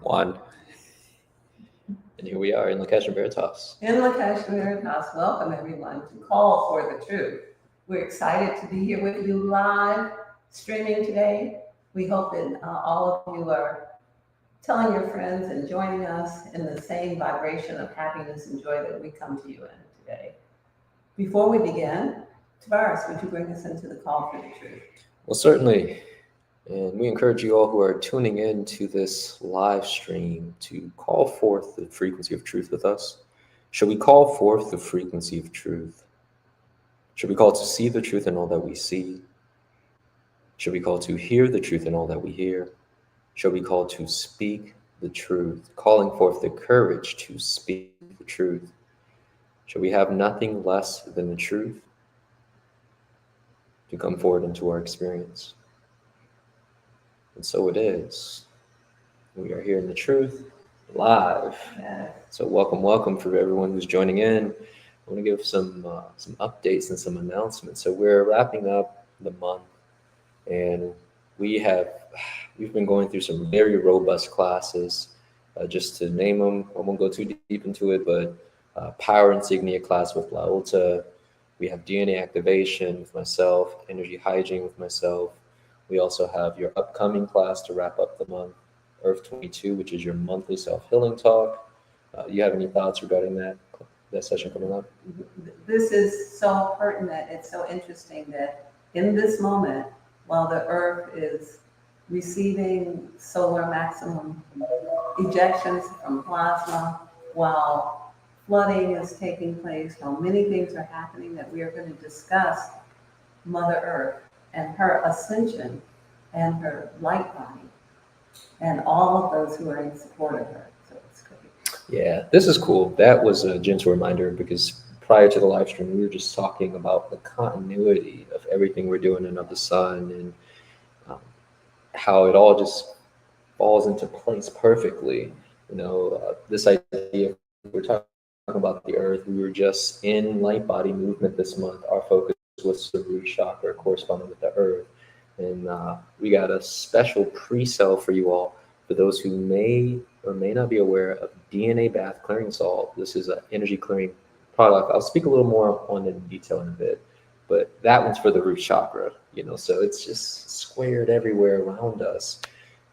One. And here we are in Lakesh and Veritas. In Lakesh and Veritas, welcome everyone to Call for the Truth. We're excited to be here with you live streaming today. We hope that all of you are telling your friends and joining us in the same vibration of happiness and joy that we come to you in today. Before we begin, Tavares, would you bring us into the Call for the Truth? Well, certainly. And we encourage you all who are tuning in to this live stream to call forth the frequency of truth with us. Should we call forth the frequency of truth? Should we call to see the truth in all that we see? Should we call to hear the truth in all that we hear? Should we call to speak the truth, calling forth the courage to speak the truth? Should we have nothing less than the truth to come forward into our experience? And so it is. We are here in the truth, live. Yes. So welcome for everyone who's joining in. I want to give some updates and some announcements. So we're wrapping up the month, and we've been going through some very robust classes. Just to name them, I won't go too deep into it, but Power Insignia class with Laulta. We have DNA activation with myself, energy hygiene with myself. We also have your upcoming class to wrap up the month, Earth 22, which is your monthly self-healing talk. Do you have any thoughts regarding that session coming up? This is so pertinent. It's so interesting that in this moment, while the Earth is receiving solar maximum ejections from plasma, while flooding is taking place, while many things are happening, that we are going to discuss Mother Earth and her ascension and her light body and all of those who are in support of her. So it's great. Yeah, this is cool. That was a gentle reminder because prior to the live stream, we were just talking about the continuity of everything we're doing under the sun and how it all just falls into place perfectly. This idea, we're talking about the Earth. We were just in light body movement this month. Our focus was the root chakra corresponding with the Earth. And we got a special pre-sale for you all. For those who may or may not be aware of DNA bath clearing salt, this is an energy clearing product. I'll speak a little more on it in detail in a bit, but that one's for the root chakra, so it's just squared everywhere around us.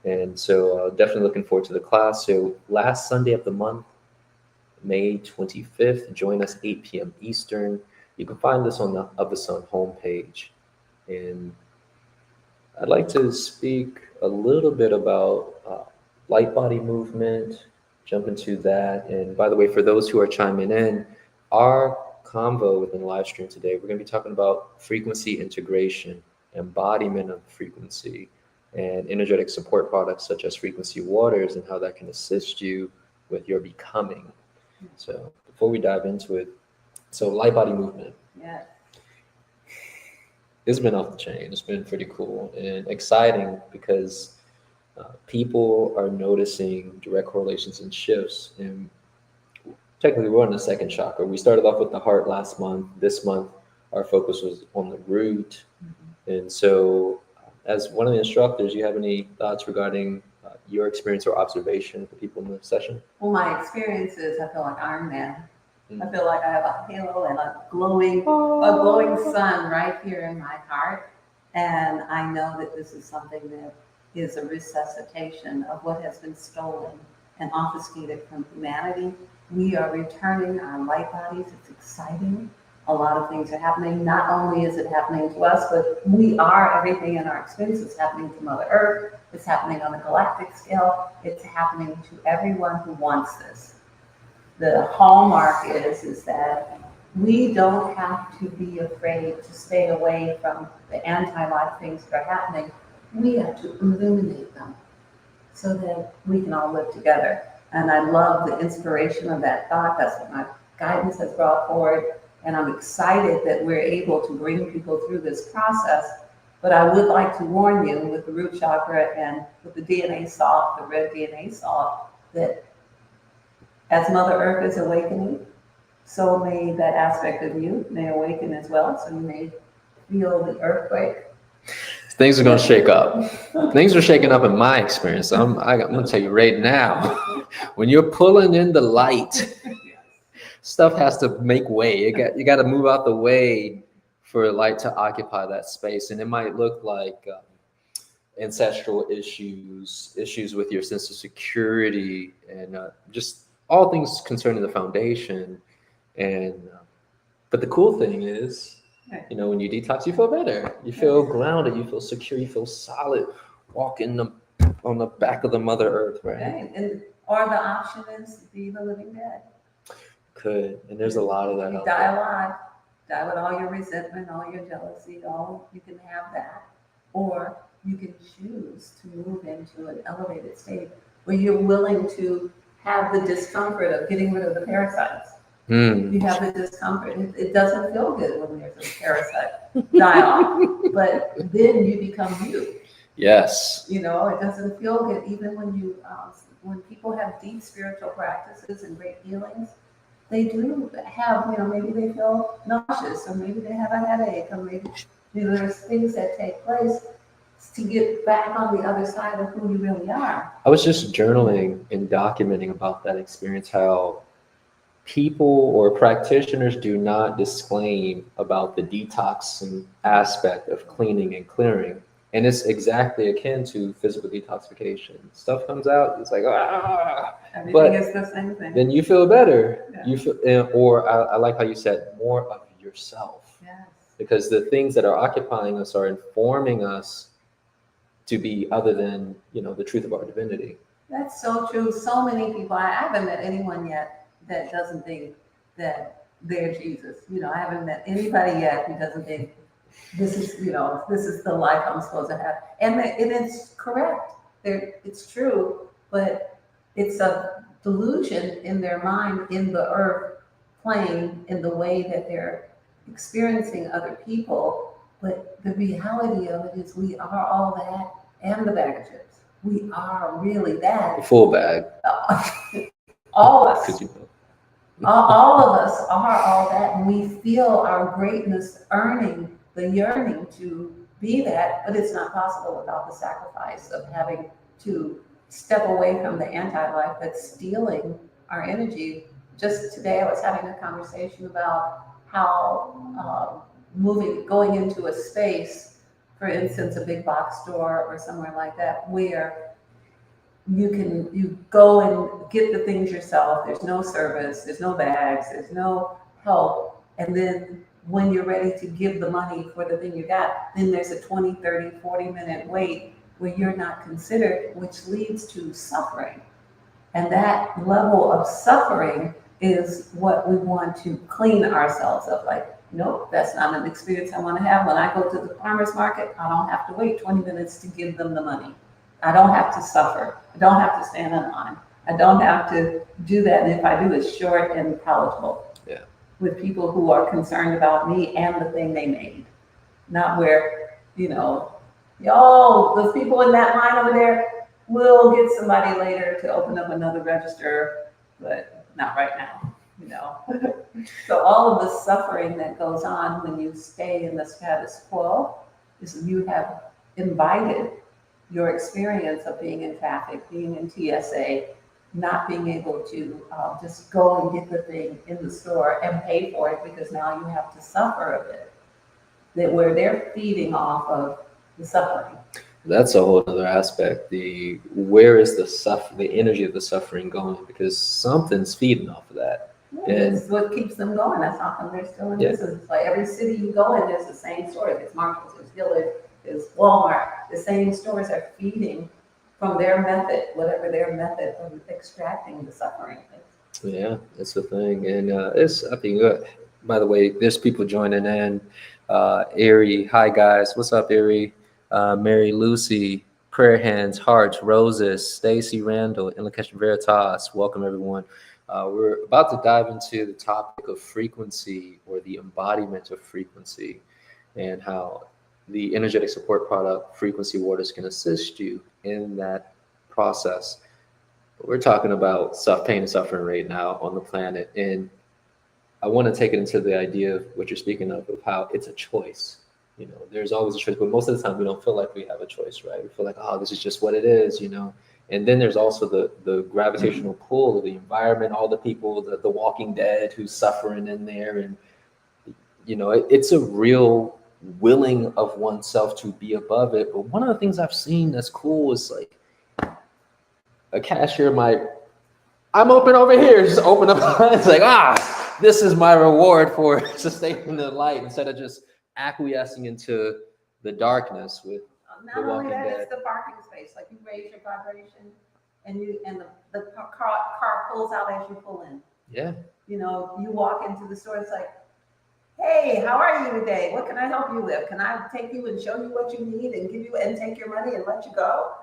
And so definitely looking forward to the class. So last Sunday of the month, May 25th, join us 8 p.m. Eastern. You can find this on the Of the Sun homepage. And I'd like to speak a little bit about light body movement, jump into that. And by the way, for those who are chiming in, our convo within the live stream today, we're going to be talking about frequency integration, embodiment of frequency, and energetic support products such as frequency waters and how that can assist you with your becoming. So before we dive into it, so light body movement. Yeah. It's been off the chain. It's been pretty cool and exciting because people are noticing direct correlations and shifts. And technically, we're on the second chakra. We started off with the heart last month. This month, our focus was on the root. Mm-hmm. And so, as one of the instructors, you have any thoughts regarding your experience or observation for people in the session? Well, my experience is I feel like Iron Man. I feel like I have a halo and a glowing sun right here in my heart. And I know that this is something that is a resuscitation of what has been stolen and obfuscated from humanity. We are returning our light bodies. It's exciting. A lot of things are happening. Not only is it happening to us, but we are everything in our experience. It's happening to Mother Earth. It's happening on a galactic scale. It's happening to everyone who wants this. The hallmark is that we don't have to be afraid to stay away from the anti-life things that are happening. We have to illuminate them so that we can all live together. And I love the inspiration of that thought. That's what my guidance has brought forward. And I'm excited that we're able to bring people through this process. But I would like to warn you with the root chakra and with the DNA salt, the red DNA salt, that as Mother Earth is awakening, so may that aspect of you may awaken as well. So you may feel the earthquake. things are going to shake up. Things are shaking up in my experience. I'm going to tell you right now, when you're pulling in the light, stuff has to make way. You got to move out the way for light to occupy that space. And it might look like ancestral issues with your sense of security, and just all things concerning the foundation. And but the cool thing is, when you detox, you feel better. You feel grounded. You feel secure. You feel solid. Walking on the back of the Mother Earth, right? Or the option is be the living dead. And there's a lot of that. You die alive. Die with all your resentment, all your jealousy. You can have that, or you can choose to move into an elevated state where you're willing to have the discomfort of getting rid of the parasites. You have the discomfort. It doesn't feel good when there's a parasite die off, but then you become you. Yes. It doesn't feel good. Even when people have deep spiritual practices and great healings, they do have, maybe they feel nauseous, or maybe they have a headache, or maybe there's things that take place to get back on the other side of who you really are. I was just journaling and documenting about that experience, how people or practitioners do not disclaim about the detoxing aspect of cleaning and clearing. And it's exactly akin to physical detoxification. Stuff comes out, it's like, everything is the same thing. Then you feel better. Yeah. You feel, or I like how you said, more of yourself. Yes. Because the things that are occupying us are informing us to be other than, the truth of our divinity. That's so true. So many people, I haven't met anyone yet that doesn't think that they're Jesus. I haven't met anybody yet who doesn't think this is the life I'm supposed to have. And it's correct. It's true, but it's a delusion in their mind, in the earth plane, in the way that they're experiencing other people. But the reality of it is we are all that and the bag of chips. We are really that. The full bag. All of us. All of us are all that, and we feel our greatness earning the yearning to be that, but it's not possible without the sacrifice of having to step away from the anti-life that's stealing our energy. Just today I was having a conversation about how going into a space, for instance, a big box store or somewhere like that, where you go and get the things yourself. There's no service, there's no bags, there's no help. And then when you're ready to give the money for the thing you got, then there's a 20, 30, 40-minute wait where you're not considered, which leads to suffering. And that level of suffering is what we want to clean ourselves of. Like, nope, that's not an experience I want to have. When I go to the farmer's market, I don't have to wait 20 minutes to give them the money. I don't have to suffer. I don't have to stand in line. I don't have to do that. And if I do, it's short and palatable. Yeah. With people who are concerned about me and the thing they made. Not where, those people in that line over there, we'll get somebody later to open up another register, but not right now, So all of the suffering that goes on when you stay in the status quo is you have invited your experience of being in traffic, being in TSA, not being able to just go and get the thing in the store and pay for it, because now you have to suffer a bit. Where they're feeding off of the suffering. That's a whole other aspect. Where is the energy of the suffering going? Because something's feeding off of that. It's what keeps them going. That's how come they're still in business. It's like every city you go in, there's the same store. There's Marshalls, there's Dillard's, there's Walmart. The same stores are feeding from their method, whatever their method of extracting the suffering is. Yeah, that's the thing. And I think, by the way, there's people joining in. Erie, hi guys, what's up, Erie? Mary Lucy, Prayer Hands, Hearts, Roses, Stacy Randall, Inlakesh Veritas, welcome everyone. We're about to dive into the topic of frequency, or the embodiment of frequency, and how the energetic support product Frequency Waters can assist you in that process. We're talking about pain and suffering right now on the planet, and I want to take it into the idea of what you're speaking of how it's a choice. there's always a choice, but most of the time we don't feel like we have a choice, right? We feel like, oh, this is just what it is. And then there's also the gravitational pull of the environment, all the people, the Walking Dead who's suffering in there. And, it's a real willing of oneself to be above it. But one of the things I've seen that's cool is like a cashier might, I'm open over here, just open up. It's like, this is my reward for sustaining the light, instead of just acquiescing into the darkness with Not The only Walking that, Dead. it's the parking space. Like you raise your vibration, and the car pulls out as you pull in. Yeah. You walk into the store. It's like, hey, how are you today? What can I help you with? Can I take you and show you what you need and give you and take your money and let you go?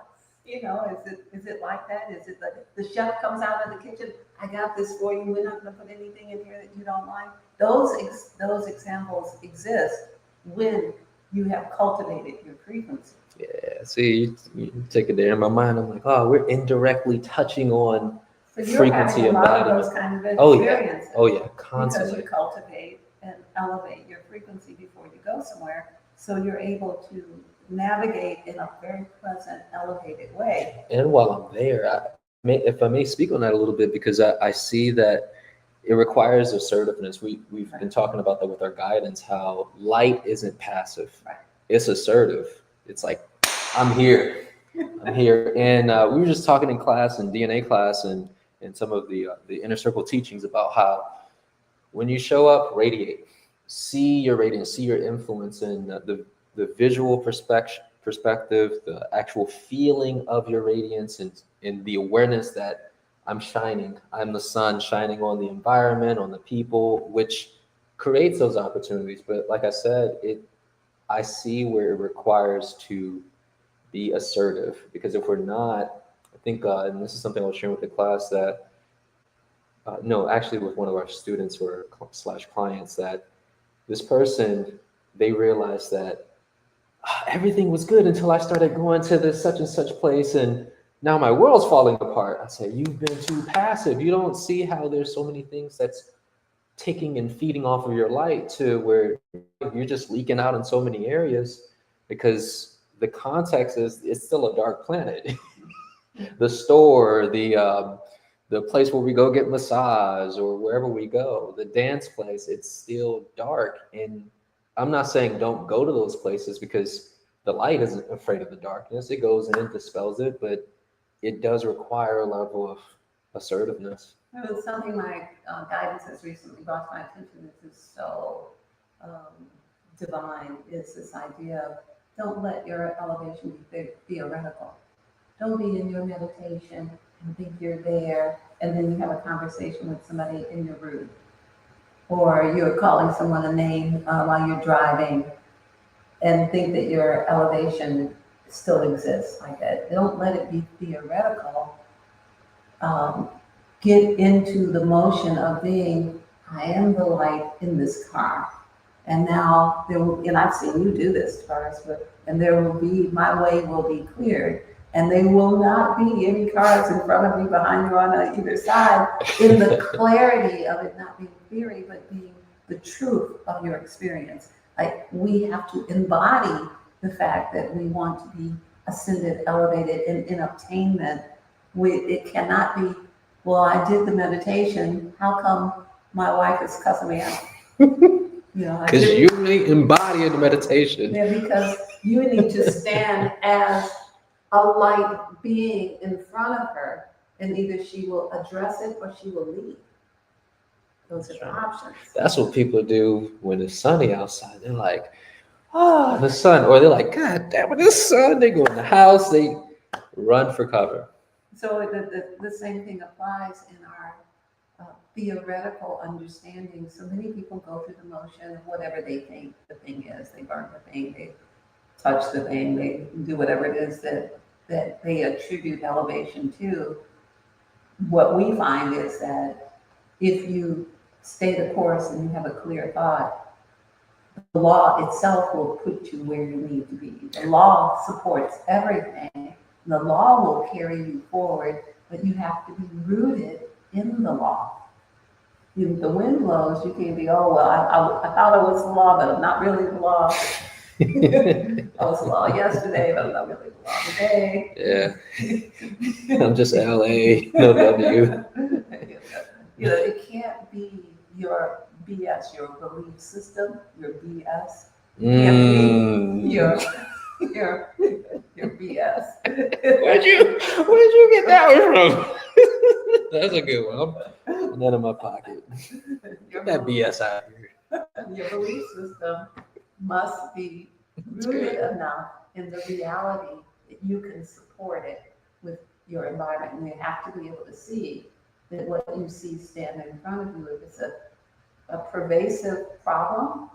Is it like that? Is it the chef comes out of the kitchen? I got this for you. We're not going to put anything in here that you don't like. Those examples exist when you have cultivated your frequency. Yeah. See, you take it there. In my mind, I'm like, we're indirectly touching on So you're frequency having a lot of embodiment. those kind of Oh yeah. experiences. Oh yeah. Because Constantly. you cultivate and elevate your frequency before you go somewhere. So you're able to navigate in a very pleasant, elevated way. And while I'm there, if I may speak on that a little bit, because I see that it requires assertiveness. We've been talking about that with our guidance, how light isn't passive. Right. It's assertive. It's like, I'm here. I'm here. And we were just talking in class, in DNA class, and some of the inner circle teachings about how when you show up, radiate. See your radiance, see your influence, and the visual perspective, the actual feeling of your radiance, and the awareness that I'm shining. I'm the sun shining on the environment, on the people, which creates those opportunities. But like I said, I see where it requires to be assertive, because if we're not, I think, and this is something I was sharing with the class, that no, actually with one of our students or / clients, that this person, they realized that everything was good until I started going to this such and such place, and now my world's falling apart. I said, you've been too passive. You don't see how there's so many things that's taking and feeding off of your light, to where you're just leaking out in so many areas, because the context is, it's still a dark planet. The store, the place where we go get massage, or wherever we go, the dance place, it's still dark. And I'm not saying don't go to those places, because the light isn't afraid of the darkness. It goes in, dispels it, but it does require a level of assertiveness. It was something my guidance has recently brought to my attention. This is so divine, is this idea of, don't let your elevation be theoretical. Don't be in your meditation and think you're there, and then you have a conversation with somebody and you're rude. Or you're calling someone a name while you're driving, and think that your elevation still exists like that. Don't let it be theoretical. Get into the motion of being, I am the light in this car. And now and I've seen you do this, Taurus, and my way will be cleared. And there will not be any cars in front of me, behind you, on either side, in the clarity of it not being theory, but being the truth of your experience. Like, we have to embody the fact that we want to be ascended, elevated, and in obtainment. It cannot be, well, I did the meditation, how come my wife is cussing me out? Because you really embody the meditation. Yeah, because you need to stand as a light being in front of her, and either she will address it or she will leave. Those are the options. That's what people do when it's sunny outside. They're like, the sun. Or they're like, God damn it, the sun. They go in the house, they run for cover. So the same thing applies in our theoretical understanding. So many people go through the motion of whatever they think the thing is. They burn the thing, they touch the thing, they do whatever it is that they attribute elevation to. What we find is that if you stay the course and you have a clear thought, the law itself will put you where you need to be. The law supports everything. The law will carry you forward, but you have to be rooted in the law. If the wind blows, you can't be, oh, well, I thought it was the law, but not really the law. I was law yesterday, but I'm not really the law today. Yeah, I'm just LA, no W. It can't be your BS, your belief system, your BS. Can't be your BS. Where'd you get that one from? That's a good one. I'm putting that in my pocket. Get that BS out of here. Your belief system must be rooted enough in the reality that you can support it with your environment. And you have to be able to see that what you see standing in front of you, if it's a pervasive problem,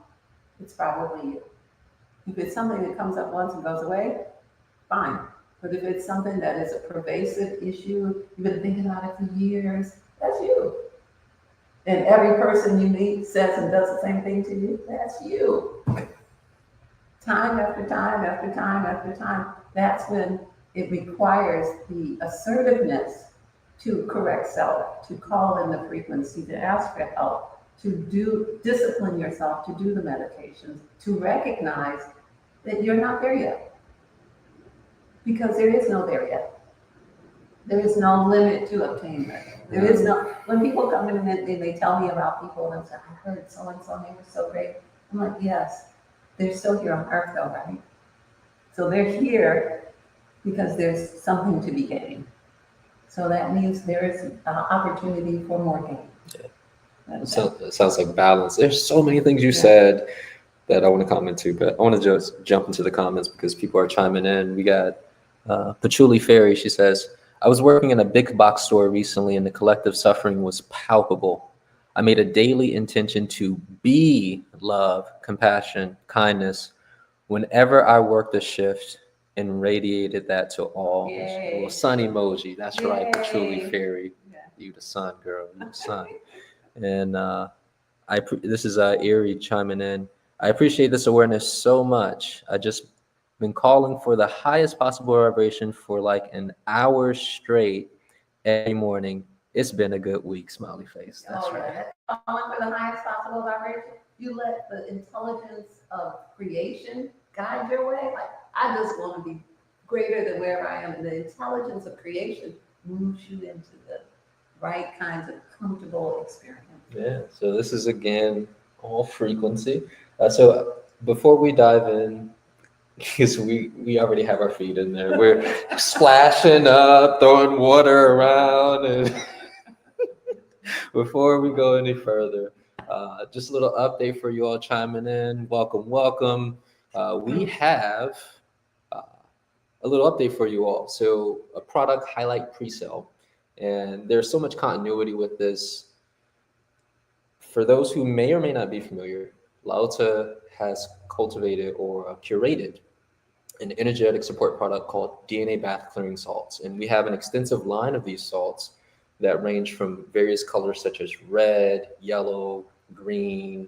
it's probably you. If it's something that comes up once and goes away, fine. But if it's something that is a pervasive issue, you've been thinking about it for years, that's you. And every person you meet says and does the same thing to you, that's you. Time after time after time after time, that's when it requires the assertiveness to correct self, to call in the frequency, to ask for help, to discipline yourself, to do the meditations, to recognize that you're not there yet. Because there is no there yet. There is no limit to attainment. There is no, when people come in and they tell me about people and they say, I heard so-and-so, they were so great. I'm like, yes, they're still here on earth though, right? So they're here because there's something to be gained. So that means there is an opportunity for more gain. Yeah. It sounds like balance. There's so many things you said that I want to comment to, but I want to just jump into the comments because people are chiming in. We got Patchouli Fairy. She says, I was working in a big box store recently and the collective suffering was palpable. I made a daily intention to be love, compassion, kindness whenever I worked a shift and radiated that to all. Yay. Well, sun emoji. That's Yay. right, Patchouli Fairy. Yeah. You the sun, girl. You the sun. And this is Erie chiming in. I appreciate this awareness so much. I just been calling for the highest possible vibration for like an hour straight every morning. It's been a good week, smiley face. That's right. That's calling for the highest possible vibration. You let the intelligence of creation guide your way. Like, I just want to be greater than wherever I am. And the intelligence of creation moves you into the right kinds of comfortable experience. Yeah, so this is again all frequency. So before we dive in, because we already have our feet in there, we're splashing up, throwing water around, and before we go any further, just a little update for you all chiming in. Welcome. We have a little update for you all. So a product highlight pre-sale, and there's so much continuity with this. For those who may or may not be familiar, Lao Tzu has cultivated or curated an energetic support product called DNA bath clearing salts. And we have an extensive line of these salts that range from various colors such as red, yellow, green,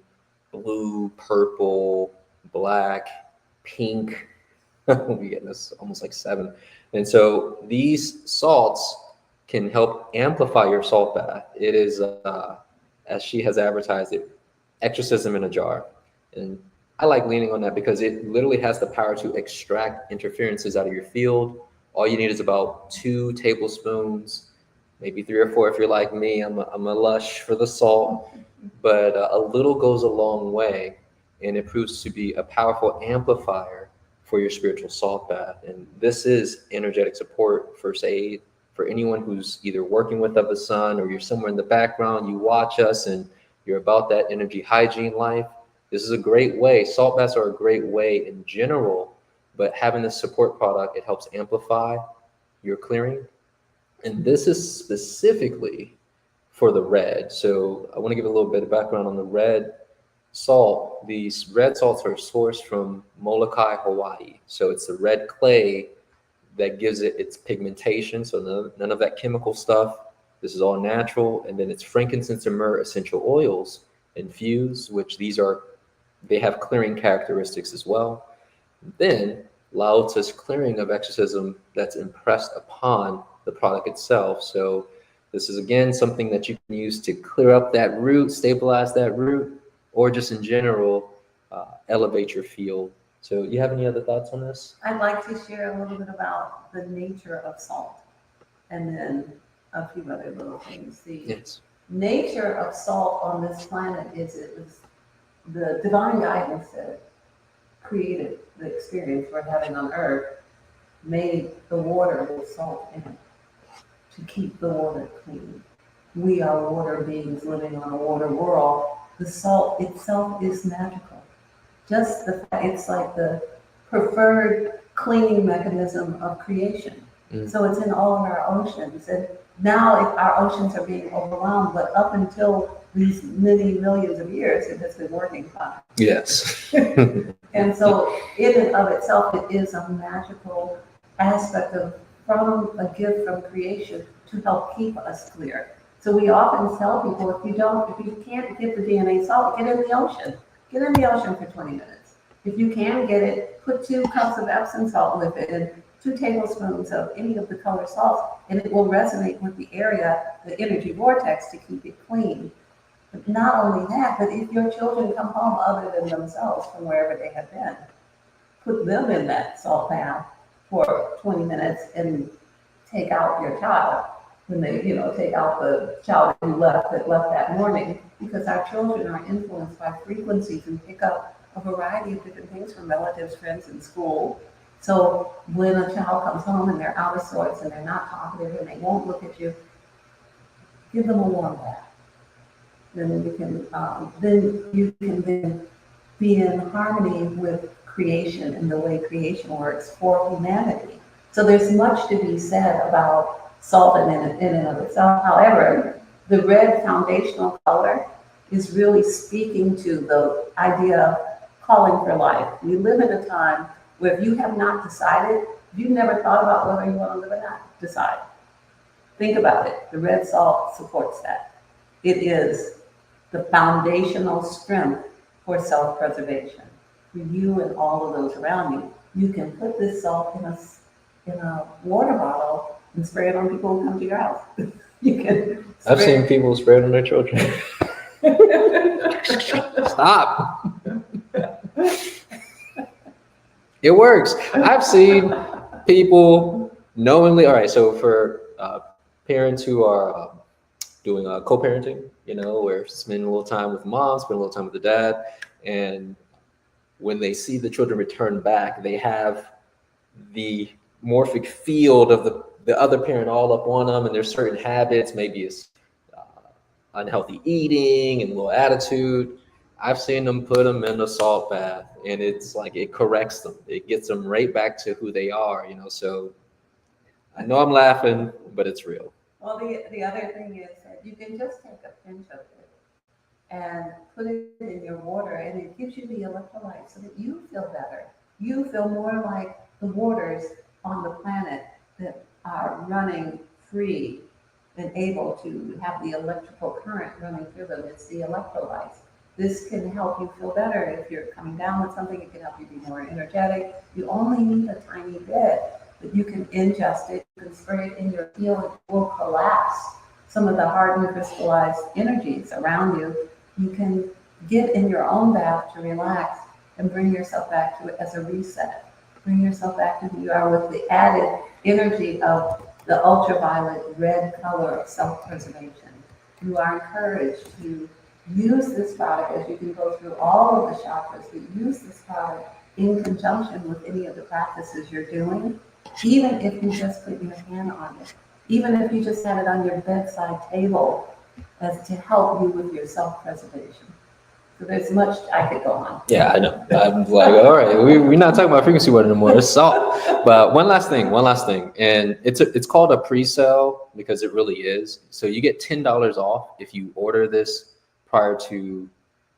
blue, purple, black, pink. We get this almost like 7. And so these salts can help amplify your salt bath. It is, as she has advertised it, exorcism in a jar. And I like leaning on that because it literally has the power to extract interferences out of your field. All you need is about 2 tablespoons, maybe 3 or 4 if you're like me. I'm a lush for the salt, but a little goes a long way, and it proves to be a powerful amplifier for your spiritual salt bath. And this is energetic support, first aid, for anyone who's either working with Of the Sun or you're somewhere in the background, you watch us and you're about that energy hygiene life. This is a great way. Salt baths are a great way in general, but having this support product, it helps amplify your clearing. And this is specifically for the red. So I want to give a little bit of background on the red salt. These red salts are sourced from Molokai, Hawaii. So it's the red clay that gives it its pigmentation. So none of that chemical stuff. This is all natural. And then it's frankincense and myrrh essential oils infused, which they have clearing characteristics as well. Then Lao Tzu's clearing of exorcism that's impressed upon the product itself. So this is, again, something that you can use to clear up that root, stabilize that root, or just in general, elevate your field. So you have any other thoughts on this? I'd like to share a little bit about the nature of salt and then a few other little things. The Yes. nature of salt on this planet is it was the divine guidance that created the experience we're having on Earth, made the water with salt in it to keep the water clean. We are water beings living on a water world. The salt itself is magical. Just the fact, it's like the preferred cleaning mechanism of creation. So it's in all of our oceans. And now our oceans are being overwhelmed, but up until these many millions of years, it has been working fine. Yes. And so in and of itself, it is a magical aspect from a gift from creation to help keep us clear. So we often tell people, if you can't get the DNA salt, get in the ocean. Get in the ocean for 20 minutes. If you can get it, put 2 cups of Epsom salt with it and 2 tablespoons of any of the color salts, and it will resonate with the area, the energy vortex, to keep it clean. But not only that, but if your children come home other than themselves from wherever they have been, put them in that salt bath for 20 minutes and take out your child when they, take out the child that left that morning, because our children are influenced by frequencies and pick up a variety of different things from relatives, friends, and school. So when a child comes home and they're out of sorts and they're not talkative and they won't look at you, give them a warm bath. Then you can then be in harmony with creation and the way creation works for humanity. So there's much to be said about salt in and of itself. However, the red foundational color is really speaking to the idea of calling for life. We live in a time where if you have not decided, if you've never thought about whether you want to live or not, decide. Think about it. The red salt supports that. It is the foundational strength for self-preservation. For you and all of those around you, you can put this salt in a water bottle and spray it on people who come to your house. You can. I've seen people spray it on their children. Stop. It works. I've seen people knowingly. All right, so for parents who are doing co-parenting, where spending a little time with mom, spending a little time with the dad, and when they see the children return back, they have the morphic field of the other parent all up on them, and there's certain habits, maybe it's unhealthy eating and low attitude. I've seen them put them in a salt bath, and it's like it corrects them. It gets them right back to who they are, So I know I'm laughing, but it's real. Well, the other thing is that you can just take a pinch of it and put it in your water, and it gives you the electrolytes so that you feel better. You feel more like the waters on the planet that are running free and able to have the electrical current running through them. It's the electrolytes. This can help you feel better. If you're coming down with something, it can help you be more energetic. You only need a tiny bit, but you can ingest it, you can spray it in your field, it will collapse some of the hardened crystallized energies around you. You can get in your own bath to relax and bring yourself back to it as a reset. Bring yourself back to who you are with the added energy of the ultraviolet red color of self-preservation. You are encouraged to use this product as you can go through all of the chakras, but use this product in conjunction with any of the practices you're doing, even if you just put your hand on it, even if you just had it on your bedside table as to help you with your self-preservation. So there's much I could go on. Yeah, I know. I'm like, all right, we're not talking about frequency water anymore. It's salt. But one last thing, and it's called a pre-sale because it really is. So you get $10 off if you order this prior to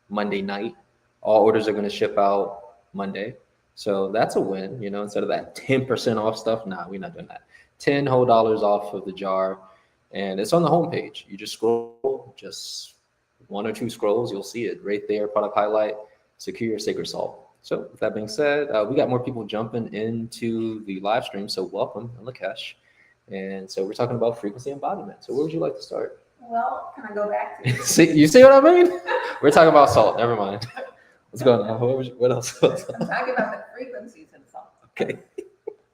Monday night. All orders are going to ship out Monday. So that's a win, instead of that 10% off stuff. Nah, we're not doing that. $10 whole off of the jar. And it's on the homepage. You just scroll, just 1 or 2 scrolls, you'll see it right there, product highlight, secure your sacred salt. So with that being said, we got more people jumping into the live stream. So welcome, Lakesh. And so we're talking about frequency embodiment. So where would you like to start? Well, can I go back to You see what I mean? We're talking about salt. Never mind. What's going on? What else? I'm talking about the frequencies and salt. Okay.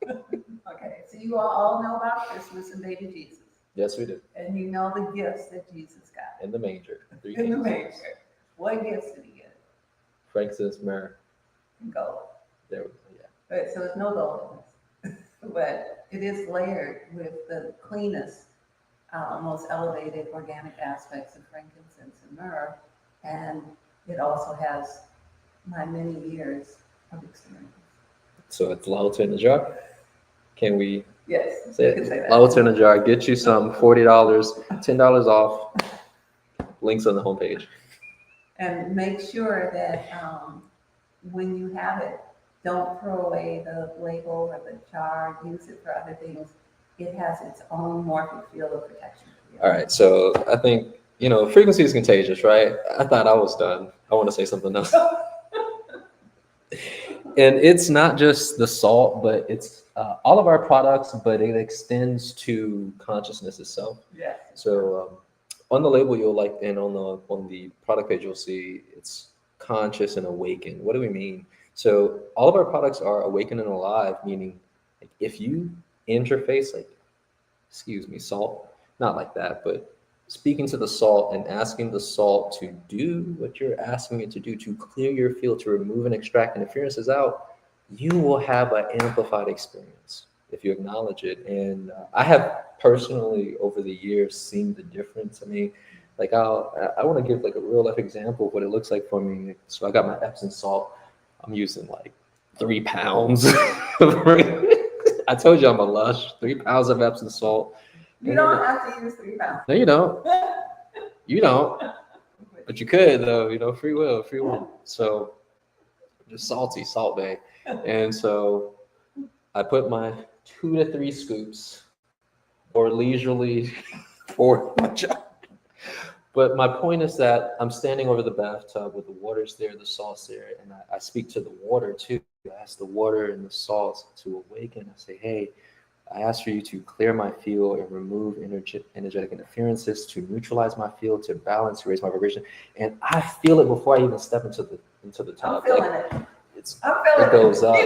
Okay, so you all know about Christmas and baby Jesus. Yes, we do. And you know the gifts that Jesus got. In the manger. In the manger. What gifts did he get? Frankincense, myrrh. Gold. There we go. Yeah. Right, so it's no gold in this. But it is layered with the cleanest, most elevated organic aspects of frankincense and myrrh. And it also has my many years of experience. So it's Lauter in the jar. Can we Yes, say you can say it? that. Lauter in the jar. Get you some $40, $10 off. Links on the homepage. And make sure that when you have it, don't throw away the label or the jar, use it for other things. It has its own morphic field of protection. All right. So I think, frequency is contagious, right? I thought I was done. I want to say something else. And it's not just the salt, but it's all of our products, but it extends to consciousness itself. Yeah. So on the label, and on the product page, you'll see it's conscious and awakened. What do we mean? So all of our products are awakened and alive, meaning like if you interface, salt, not like that, but speaking to the salt and asking the salt to do what you're asking it to do, to clear your field, to remove and extract interferences out, you will have an amplified experience if you acknowledge it. And I have personally over the years seen the difference. I mean, like I want to give like a real life example of what it looks like for me. So I got my Epsom salt. I'm using like 3 pounds. I told you I'm a lush. 3 pounds of Epsom salt. You don't have to use 3 pounds. No, you don't. You don't. But you could though, free will. So just salty, Salt Bay. And so I put my 2 to 3 scoops or leisurely for my job. But my point is that I'm standing over the bathtub with the water's there, the salt's there, and I speak to the water too. I ask the water and the salt to awaken. I say, hey, I ask for you to clear my field and remove energetic interferences, to neutralize my field, to balance, to raise my vibration. And I feel it before I even step into the tub. I'm feeling it. I'm feeling it goes up. I'm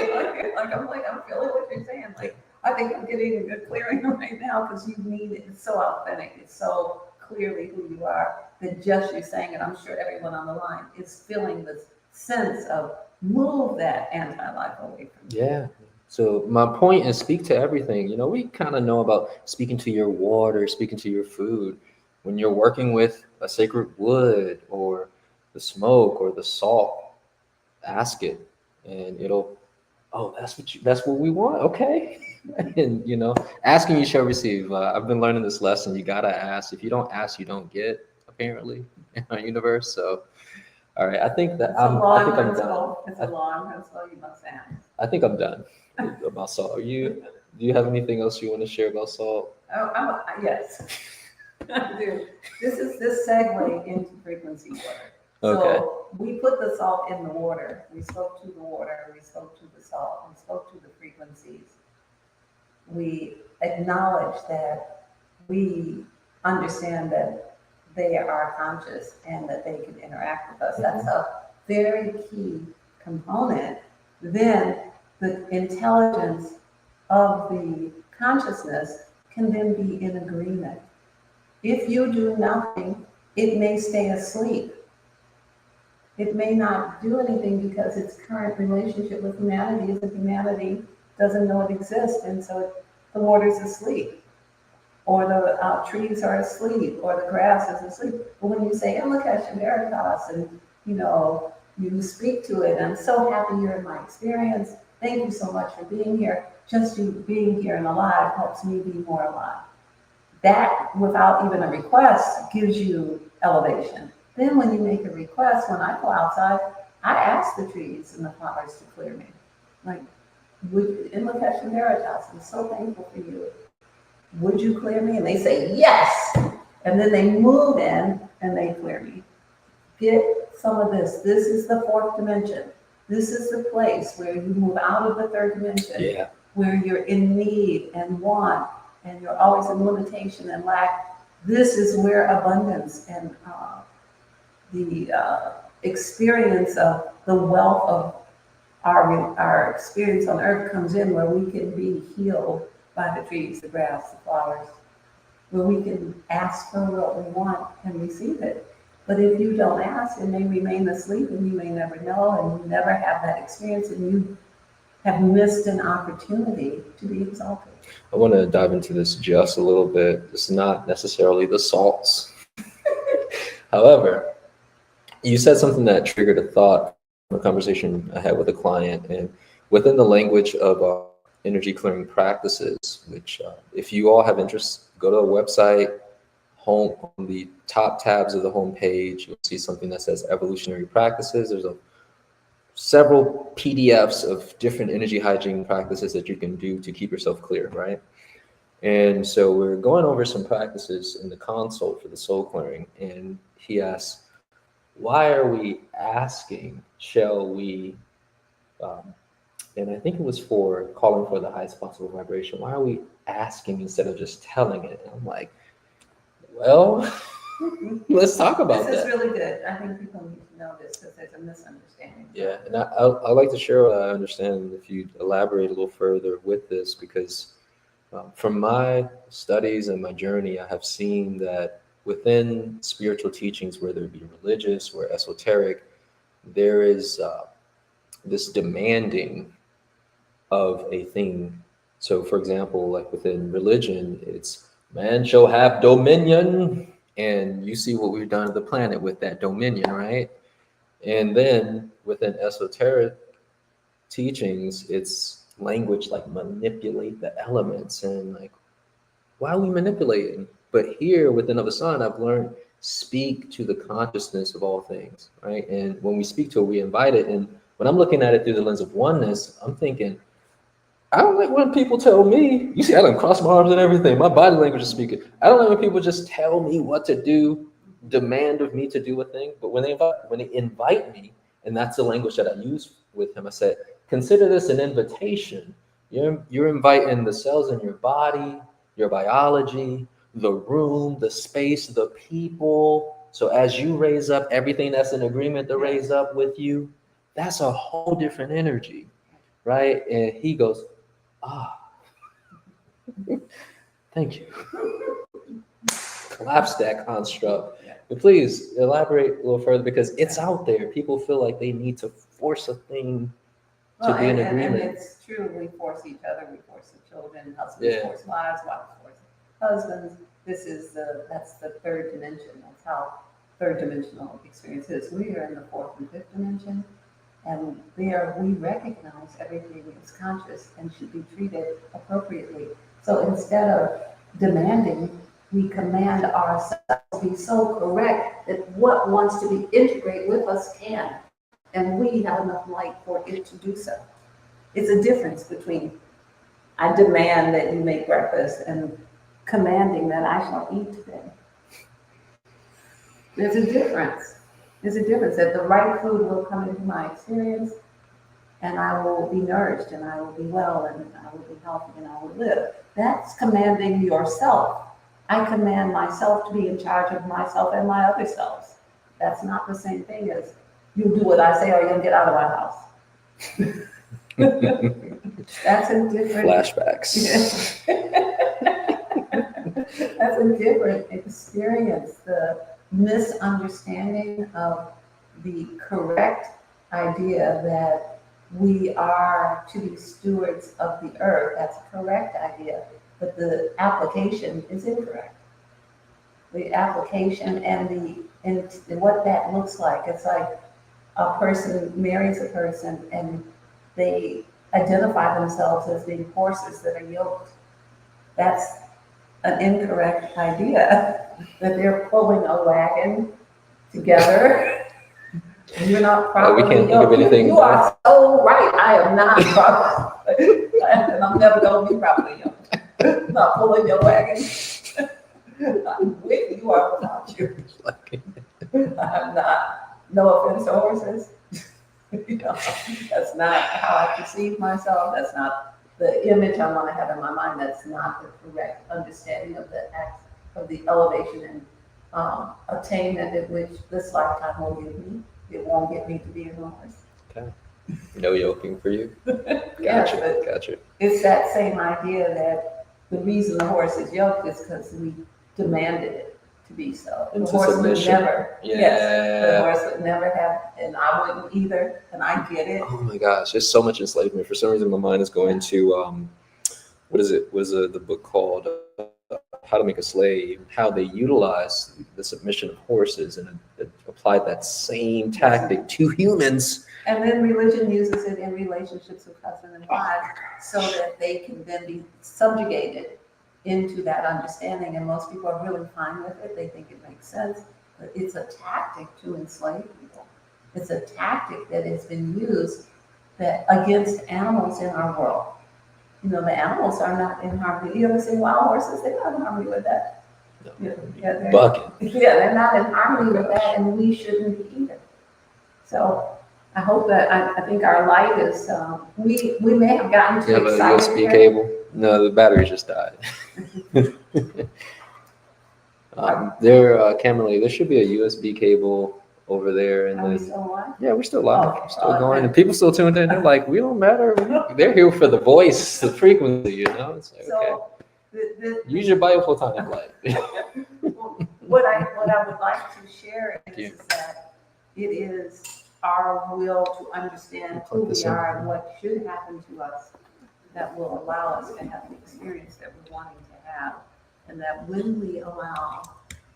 feeling what you're saying. Like, I think I'm getting a good clearing right now because you mean it. It's so authentic. It's so clearly who you are that just you saying it, I'm sure everyone on the line is feeling this sense of move that anti-life away from you. Yeah. So my point is speak to everything. We kind of know about speaking to your water, speaking to your food. When you're working with a sacred wood or the smoke or the salt, ask it and it'll, that's what we want. Okay. And, asking you shall receive. I've been learning this lesson. You got to ask. If you don't ask, you don't get, apparently, in our universe. So, all right. I think I'm done. It's a long principle. You must ask. I think I'm done about salt. Do you have anything else you want to share about salt? Yes, I do. This segue into frequency water. Okay. So we put the salt in the water. We spoke to the water. We spoke to the salt. We spoke to the frequencies. We acknowledge that we understand that they are conscious and that they can interact with us. That's a very key component. Then the intelligence of the consciousness can then be in agreement. If you do nothing, it may stay asleep. It may not do anything because its current relationship with humanity is that humanity doesn't know it exists, and so the water's asleep, or the trees are asleep, or the grass is asleep. But when you say Imlakesh and Veritas, and you speak to it, I'm so happy you're in my experience. Thank you so much for being here. Just you being here and alive helps me be more alive. That, without even a request, gives you elevation. Then when you make a request, when I go outside, I ask the trees and the flowers to clear me. Like, in Lakesh and Veritas, I'm so thankful for you. Would you clear me? And they say, yes. And then they move in and they clear me. Get some of this. This is the 4th dimension. This is the place where you move out of the 3rd dimension, where you're in need and want, and you're always in limitation and lack. This is where abundance and the experience of the wealth of our experience on earth comes in, where we can be healed by the trees, the grass, the flowers, where we can ask for what we want and receive it. But if you don't ask, it may remain asleep, and you may never know, and you never have that experience, and you have missed an opportunity to be exalted. I want to dive into this just a little bit. It's not necessarily the salts. However, you said something that triggered a thought from a conversation I had with a client, and within the language of energy clearing practices, which if you all have interest, go to a website, home on the top tabs of the home page, you'll see something that says evolutionary practices. There's several PDFs of different energy hygiene practices that you can do to keep yourself clear, right? And so we're going over some practices in the consult for the soul clearing, and he asked, why are we asking, shall we, and I think it was for calling for the highest possible vibration, why are we asking instead of just telling it? And I'm like, well, let's talk about that. This is really good. I think people need to know this, because there's a misunderstanding. Yeah, and I'd like to share what I understand, if you elaborate a little further with this, because from my studies and my journey, I have seen that within spiritual teachings, whether it be religious or esoteric, there is this demanding of a thing. So, for example, like within religion, it's man shall have dominion, and you see what we've done to the planet with that dominion, right? And then within esoteric teachings, it's language like manipulate the elements, and like, why are we manipulating? But here within Of a Sun, I've learned speak to the consciousness of all things, right? And when we speak to it, we invite it. And when I'm looking at it through the lens of oneness, I'm thinking, I don't like when people tell me, you see, I done cross my arms and everything. My body language is speaking. I don't like when people just tell me what to do, demand of me to do a thing. But when they invite me, and that's the language that I use with him, I said, consider this an invitation. You're inviting the cells in your body, your biology, the room, the space, the people. So as you raise up everything that's in agreement to raise up with you, that's a whole different energy, right? And he goes, thank you. Collapse that construct. But please elaborate a little further, because it's out there. People feel like they need to force a thing to be in agreement. And it's true. We force each other. We force the children. Husbands force wives. Wives force husbands. That's the third dimension. That's how third dimensional experience is. We are in the fourth and fifth dimension. And there we recognize everything is conscious and should be treated appropriately. So instead of demanding, we command ourselves to be so correct that what wants to be integrated with us can. And we have enough light for it to do so. It's a difference between I demand that you make breakfast and commanding that I shall eat today. There's a difference. There's a difference that the right food will come into my experience, and I will be nourished, and I will be well, and I will be healthy, and I will live. That's commanding yourself. I command myself to be in charge of myself and my other selves. That's not the same thing as you do what I say or you'll get out of my house. That's a different flashbacks. That's a different experience. The misunderstanding of the correct idea that we are to be stewards of the earth. That's a correct idea, but the application is incorrect. The application and what that looks like. It's like a person marries a person and they identify themselves as being horses that are yoked. That's an incorrect idea, that they're pulling a wagon together. And you're not properly we can't think of anything. You are so right. I am not properly, and I'm never going to be properly yoked. I'm not pulling your wagon. I'm with you or without you. I'm not. No offense to horses. That's not how I perceive myself. That's not the image I want to have in my mind. That's not the correct understanding of the act of the elevation and attainment at which this lifetime will give me. It won't get me to be a horse. Okay. No yoking for you. Yes, Gotcha. but Gotcha. it's that same idea that the reason the horse is yoked is because we demanded it to be so. The Into horse would submission. never, yes, the Yeah. horse would never have, and I wouldn't either, and I get it. Oh my gosh, there's so much enslavement. For some reason, my mind is going to what is it? Was the book called How to Make a Slave? How they utilized the submission of horses and applied that same tactic to humans. And then religion uses it in relationships with husband and wife so that they can then be subjugated into that understanding. And most people are really fine with it. They think it makes sense. But it's a tactic to enslave people. It's a tactic that has been used against animals in our world. You know, the animals are not in harmony. You ever see wild horses? They're not in harmony with that. No, Yeah, bucket. they're not in harmony with that, and we shouldn't be either. So I hope that I think our light is. We may have gotten too You have a excited USB here. cable? No, the battery just died. Camerly, there should be a USB cable over there, and Are we then still alive? yeah, we're still live, Okay. still going, and people still tuned in. They're like, we don't matter. They're here for the voice, the frequency, you know. It's like, okay, So use your Bible time light. what I would like to share Thank you. is that it is our will to understand who we are and what should happen to us that will allow us to have the experience that we're wanting to have. And that when we allow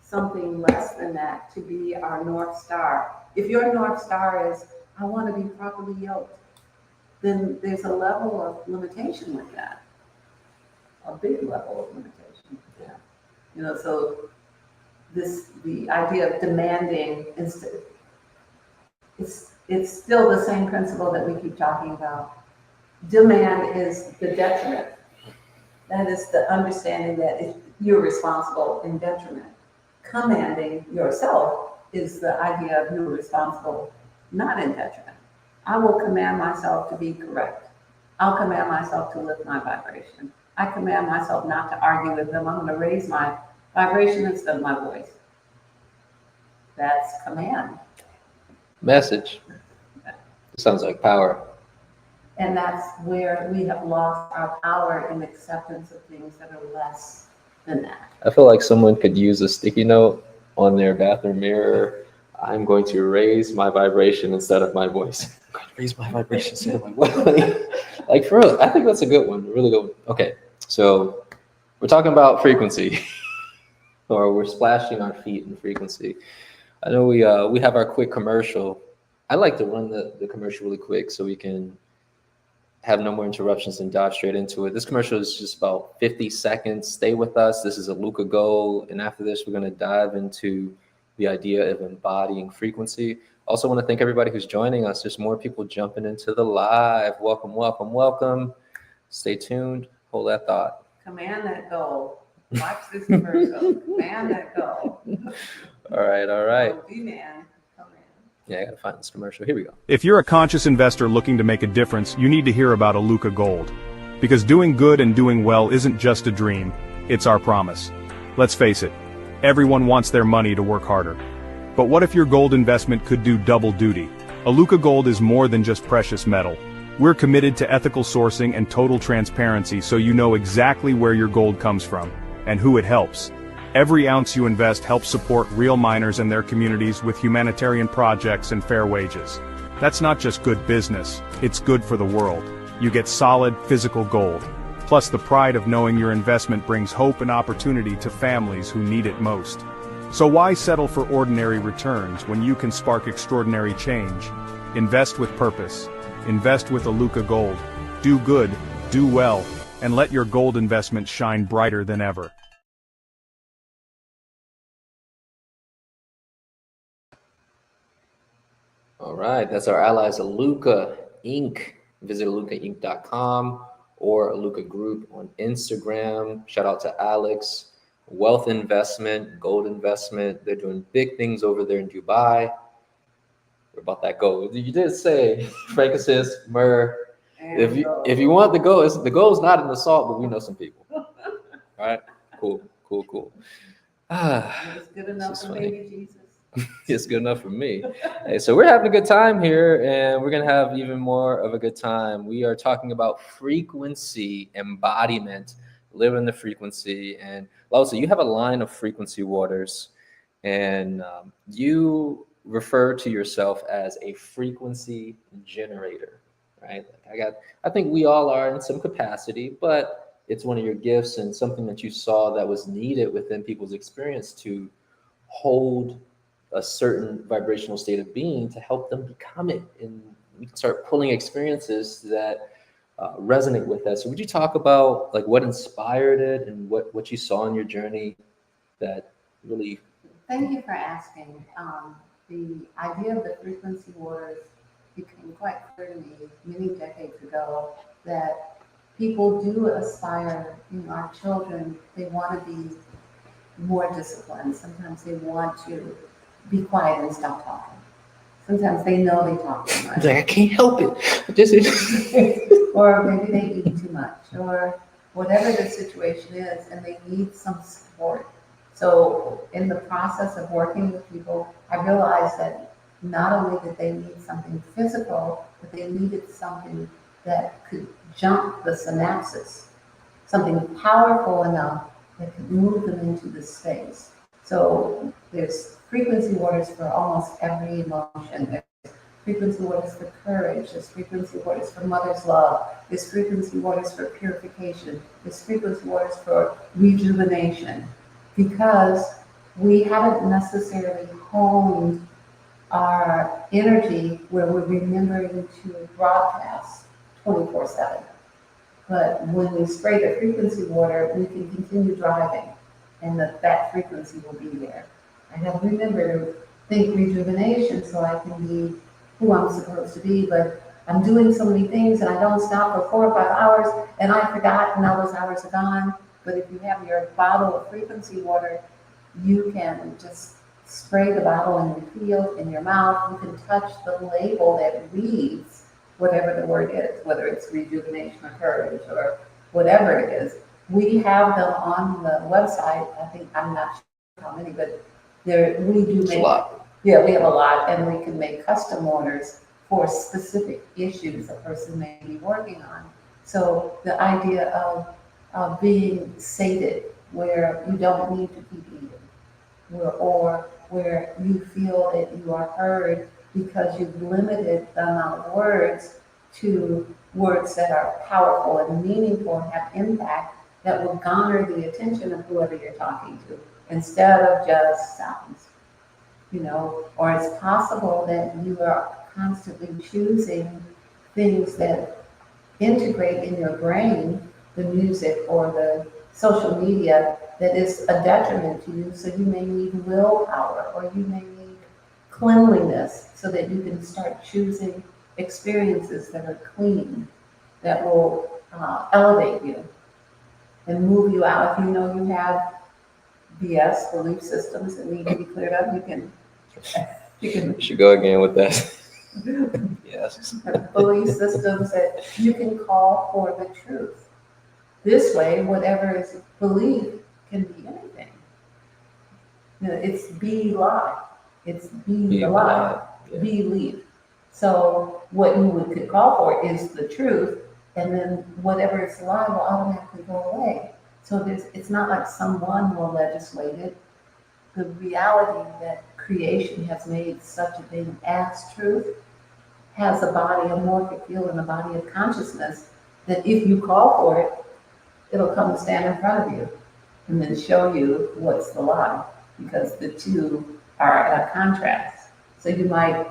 something less than that to be our North Star, if your North Star is, I want to be properly yoked, then there's a level of limitation with that, a big level of limitation. Yeah. You know, so the idea of demanding is, it's still the same principle that we keep talking about. Demand is the detriment. That is the understanding that you're responsible in detriment. Commanding yourself is the idea of you're responsible not in detriment. I will command myself to be correct. I'll command myself to lift my vibration. I command myself not to argue with them. I'm going to raise my vibration instead of my voice. That's command. Message. Sounds like power. And that's where we have lost our power in acceptance of things that are less than that. I feel like someone could use a sticky note on their bathroom mirror. I'm going to raise my vibration instead of my voice. I'm going to raise my vibration instead of my voice. Like for real, I think that's a good one, a really good one. Okay, so we're talking about frequency, or we're splashing our feet in frequency. I know we have our quick commercial. I like to run the commercial really quick so we can have no more interruptions and dive straight into it. This commercial is just about 50 seconds. Stay with us. This is a Luca goal. And after this, we're going to dive into the idea of embodying frequency. Also want to thank everybody who's joining us. There's more people jumping into the live. Welcome, welcome, welcome. Stay tuned. Hold that thought. Command that goal. Watch this commercial. Command that goal. All right, all right. Oh, man. Yeah, I gotta find this commercial. Here we go. If you're a conscious investor looking to make a difference, you need to hear about Aluka Gold. Because doing good and doing well isn't just a dream, it's our promise. Let's face it, everyone wants their money to work harder. But what if your gold investment could do double duty? Aluka Gold is more than just precious metal. We're committed to ethical sourcing and total transparency so you know exactly where your gold comes from, and who it helps. Every ounce you invest helps support real miners and their communities with humanitarian projects and fair wages. That's not just good business, it's good for the world. You get solid, physical gold, plus the pride of knowing your investment brings hope and opportunity to families who need it most. So why settle for ordinary returns when you can spark extraordinary change? Invest with purpose. Invest with Aluka Gold. Do good, do well, and let your gold investment shine brighter than ever. All right, that's our allies, Aluka Inc. Visit alukainc.com or Aluka Group on Instagram. Shout out to Alex. Wealth investment, gold investment. They're doing big things over there in Dubai. We're about that gold. You did say frankincense, myrrh. If you want the gold is not in the salt, but we know some people. All right, cool. It's good enough for baby Jesus. It's good enough for me. Hey, so we're having a good time here, and we're going to have even more of a good time. We are talking about frequency embodiment, living the frequency. And Lausa, you have a line of frequency waters, and you refer to yourself as a frequency generator, right? I think we all are in some capacity, but it's one of your gifts and something that you saw that was needed within people's experience to hold a certain vibrational state of being to help them become it. And we can start pulling experiences that resonate with that. So would you talk about like what inspired it and what you saw in your journey that really... Thank you for asking. The idea of the frequency wars became quite clear to me many decades ago that people do aspire, our children, they want to be more disciplined. Sometimes they want to be quiet and stop talking. Sometimes they know they talk too much. I can't help it. This is... Or maybe they eat too much, or whatever the situation is, and they need some support. So in the process of working with people, I realized that not only did they need something physical, but they needed something that could jump the synapses, something powerful enough that could move them into the space. So there's frequency waters for almost every emotion. There's frequency waters for courage. There's frequency waters for mother's love. There's frequency waters for purification. There's frequency waters for rejuvenation. Because we haven't necessarily honed our energy where we're remembering to broadcast 24/7. But when we spray the frequency water, we can continue driving, and that frequency will be there. I have to remember to think rejuvenation so I can be who I'm supposed to be, but I'm doing so many things and I don't stop for 4 or 5 hours, and I forgot, and all those hours are gone. But if you have your bottle of frequency water, you can just spray the bottle in your field, in your mouth. You can touch the label that reads whatever the word is, whether it's rejuvenation or courage or whatever it is. We have them on the website. I think, I'm not sure how many, but we do make a lot. Yeah, we have a lot, and we can make custom orders for specific issues a person may be working on. So the idea of being sated, where you don't need to keep eating, or where you feel that you are heard because you've limited the amount of words to words that are powerful and meaningful and have impact that will garner the attention of whoever you're talking to, instead of just sounds, or it's possible that you are constantly choosing things that integrate in your brain, the music or the social media, that is a detriment to you. So you may need willpower, or you may need cleanliness so that you can start choosing experiences that are clean, that will elevate you and move you out. If you know you have BS, belief systems that need to be cleared up, you can You should go again with that. Yes. belief systems that you can call for the truth. This way, whatever is belief can be anything. It's be-lie. It's be the lie. Yeah. Believe. So what you could call for is the truth, and then whatever is a lie will automatically go away. So it's not like someone will legislate it. The reality that creation has made such a thing as truth has a body, a morphic field, and a body of consciousness that if you call for it, it'll come and stand in front of you and then show you what's the lie, because the two are at a contrast. So you might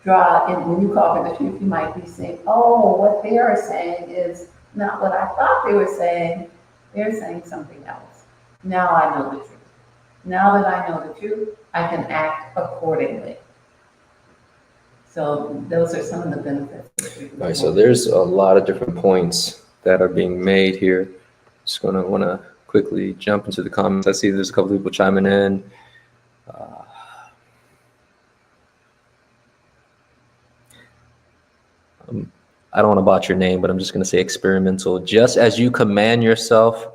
draw in, when you call for the truth, you might be saying, oh, what they are saying is not what I thought they were saying. They're saying something else. Now I know the truth. Now that I know the truth, I can act accordingly. So those are some of the benefits. Right, so there's a lot of different points that are being made here. Just want to quickly jump into the comments. I see there's a couple people chiming in. I don't want to botch your name, but I'm just going to say experimental. Just as you command yourself,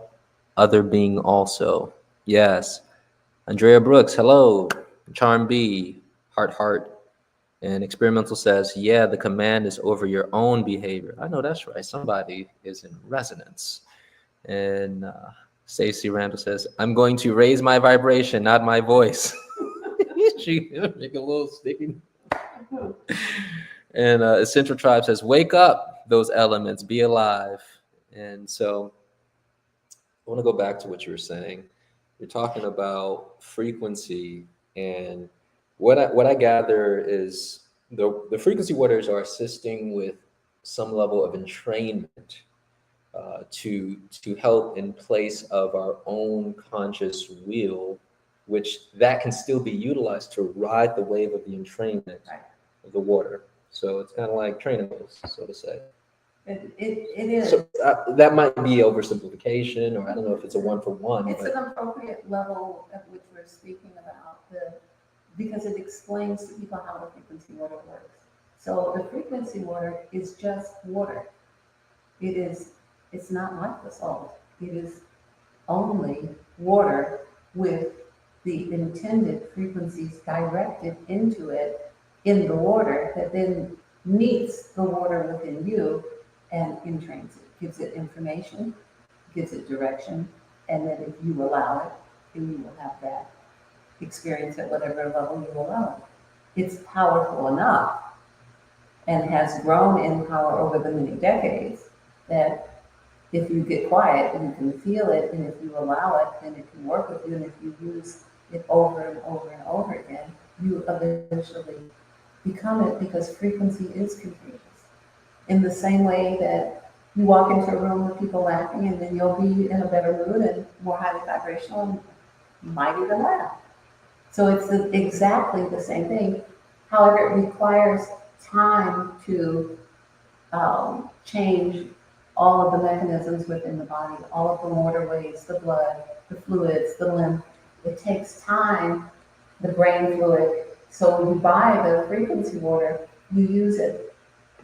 other being also. Yes. Andrea Brooks, hello. Charm B, heart. And experimental says, yeah, the command is over your own behavior. I know that's right. Somebody is in resonance. And Stacey Randall says, I'm going to raise my vibration, not my voice. She make a little sticky. And Essential Tribe says, wake up those elements, be alive. And so I want to go back to what you were saying. You're talking about frequency, and what I gather is the frequency waters are assisting with some level of entrainment to help in place of our own conscious will, which that can still be utilized to ride the wave of the entrainment of the water. So it's kind of like training wheels, so to say. It is. So that might be oversimplification, or I don't know if it's a one-for-one. It's an appropriate level at which we're speaking about because it explains to people how the frequency water works. So the frequency water is just water. It's not like the salt. It is only water with the intended frequencies directed into it in the water that then meets the water within you and entrains it, gives it information, gives it direction, and then if you allow it, then you will have that experience at whatever level you allow it. It's powerful enough and has grown in power over the many decades that if you get quiet, you can feel it, and if you allow it, then it can work with you, and if you use it over and over and over again, you eventually become it, because frequency is contagious. In the same way that you walk into a room with people laughing, and then you'll be in a better mood and more highly vibrational and might even laugh. So it's exactly the same thing. However, it requires time to change all of the mechanisms within the body, all of the waterways, the blood, the fluids, the lymph. It takes time, the brain fluid. So when you buy the frequency water, you use it.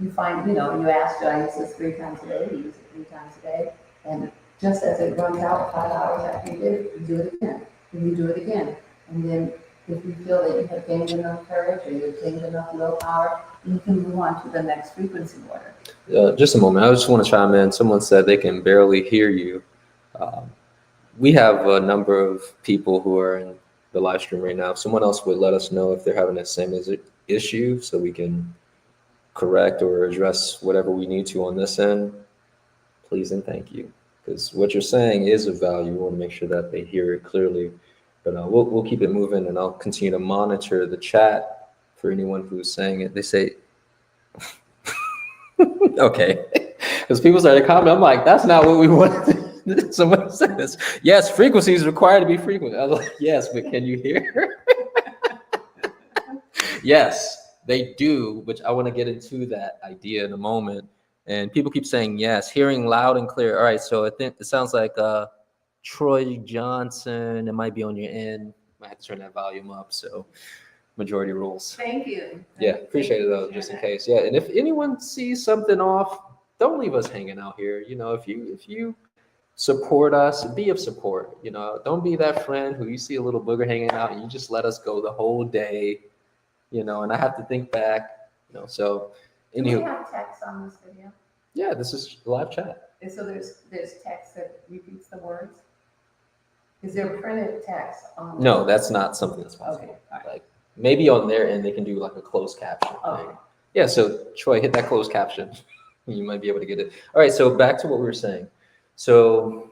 You find, you ask, do I use this 3 times a day? You use it 3 times a day. And just as it runs out 5 hours after you did it, you do it again. And you do it again. And then if you feel that you have gained enough courage or you've gained enough willpower, you can move on to the next frequency water. Just a moment. I just want to chime in. Someone said they can barely hear you. We have a number of people who are in the live stream right now. If someone else would let us know if they're having the same issue so we can correct or address whatever we need to on this end, please and thank you. Because what you're saying is of value. We want to make sure that they hear it clearly. But we'll keep it moving, and I'll continue to monitor the chat for anyone who's saying it. They say, okay. Because people started commenting, I'm like, that's not what we wanted. Someone said this. Yes, frequency is required to be frequent. I was like, yes, but can you hear? Yes, they do, which I want to get into that idea in a moment. And people keep saying yes, hearing loud and clear. All right, so I think it sounds like Troy Johnson, it might be on your end. Might have to turn that volume up, so majority rules. Thank you. Yeah, appreciate it though, just in case. Yeah, and if anyone sees something off, don't leave us hanging out here. If you support us, be of support. Don't be that friend who you see a little booger hanging out and you just let us go the whole day. And I have to think back. So Do we anywho, have text on this video? yeah, this is live chat. And so there's text that repeats the words? Is there printed text on? No, that's not something that's possible. Okay, all right. Like maybe on their end they can do like a closed caption Okay. thing. Yeah, so Troy, hit that closed caption. You might be able to get it. All right, so back to what we were saying. So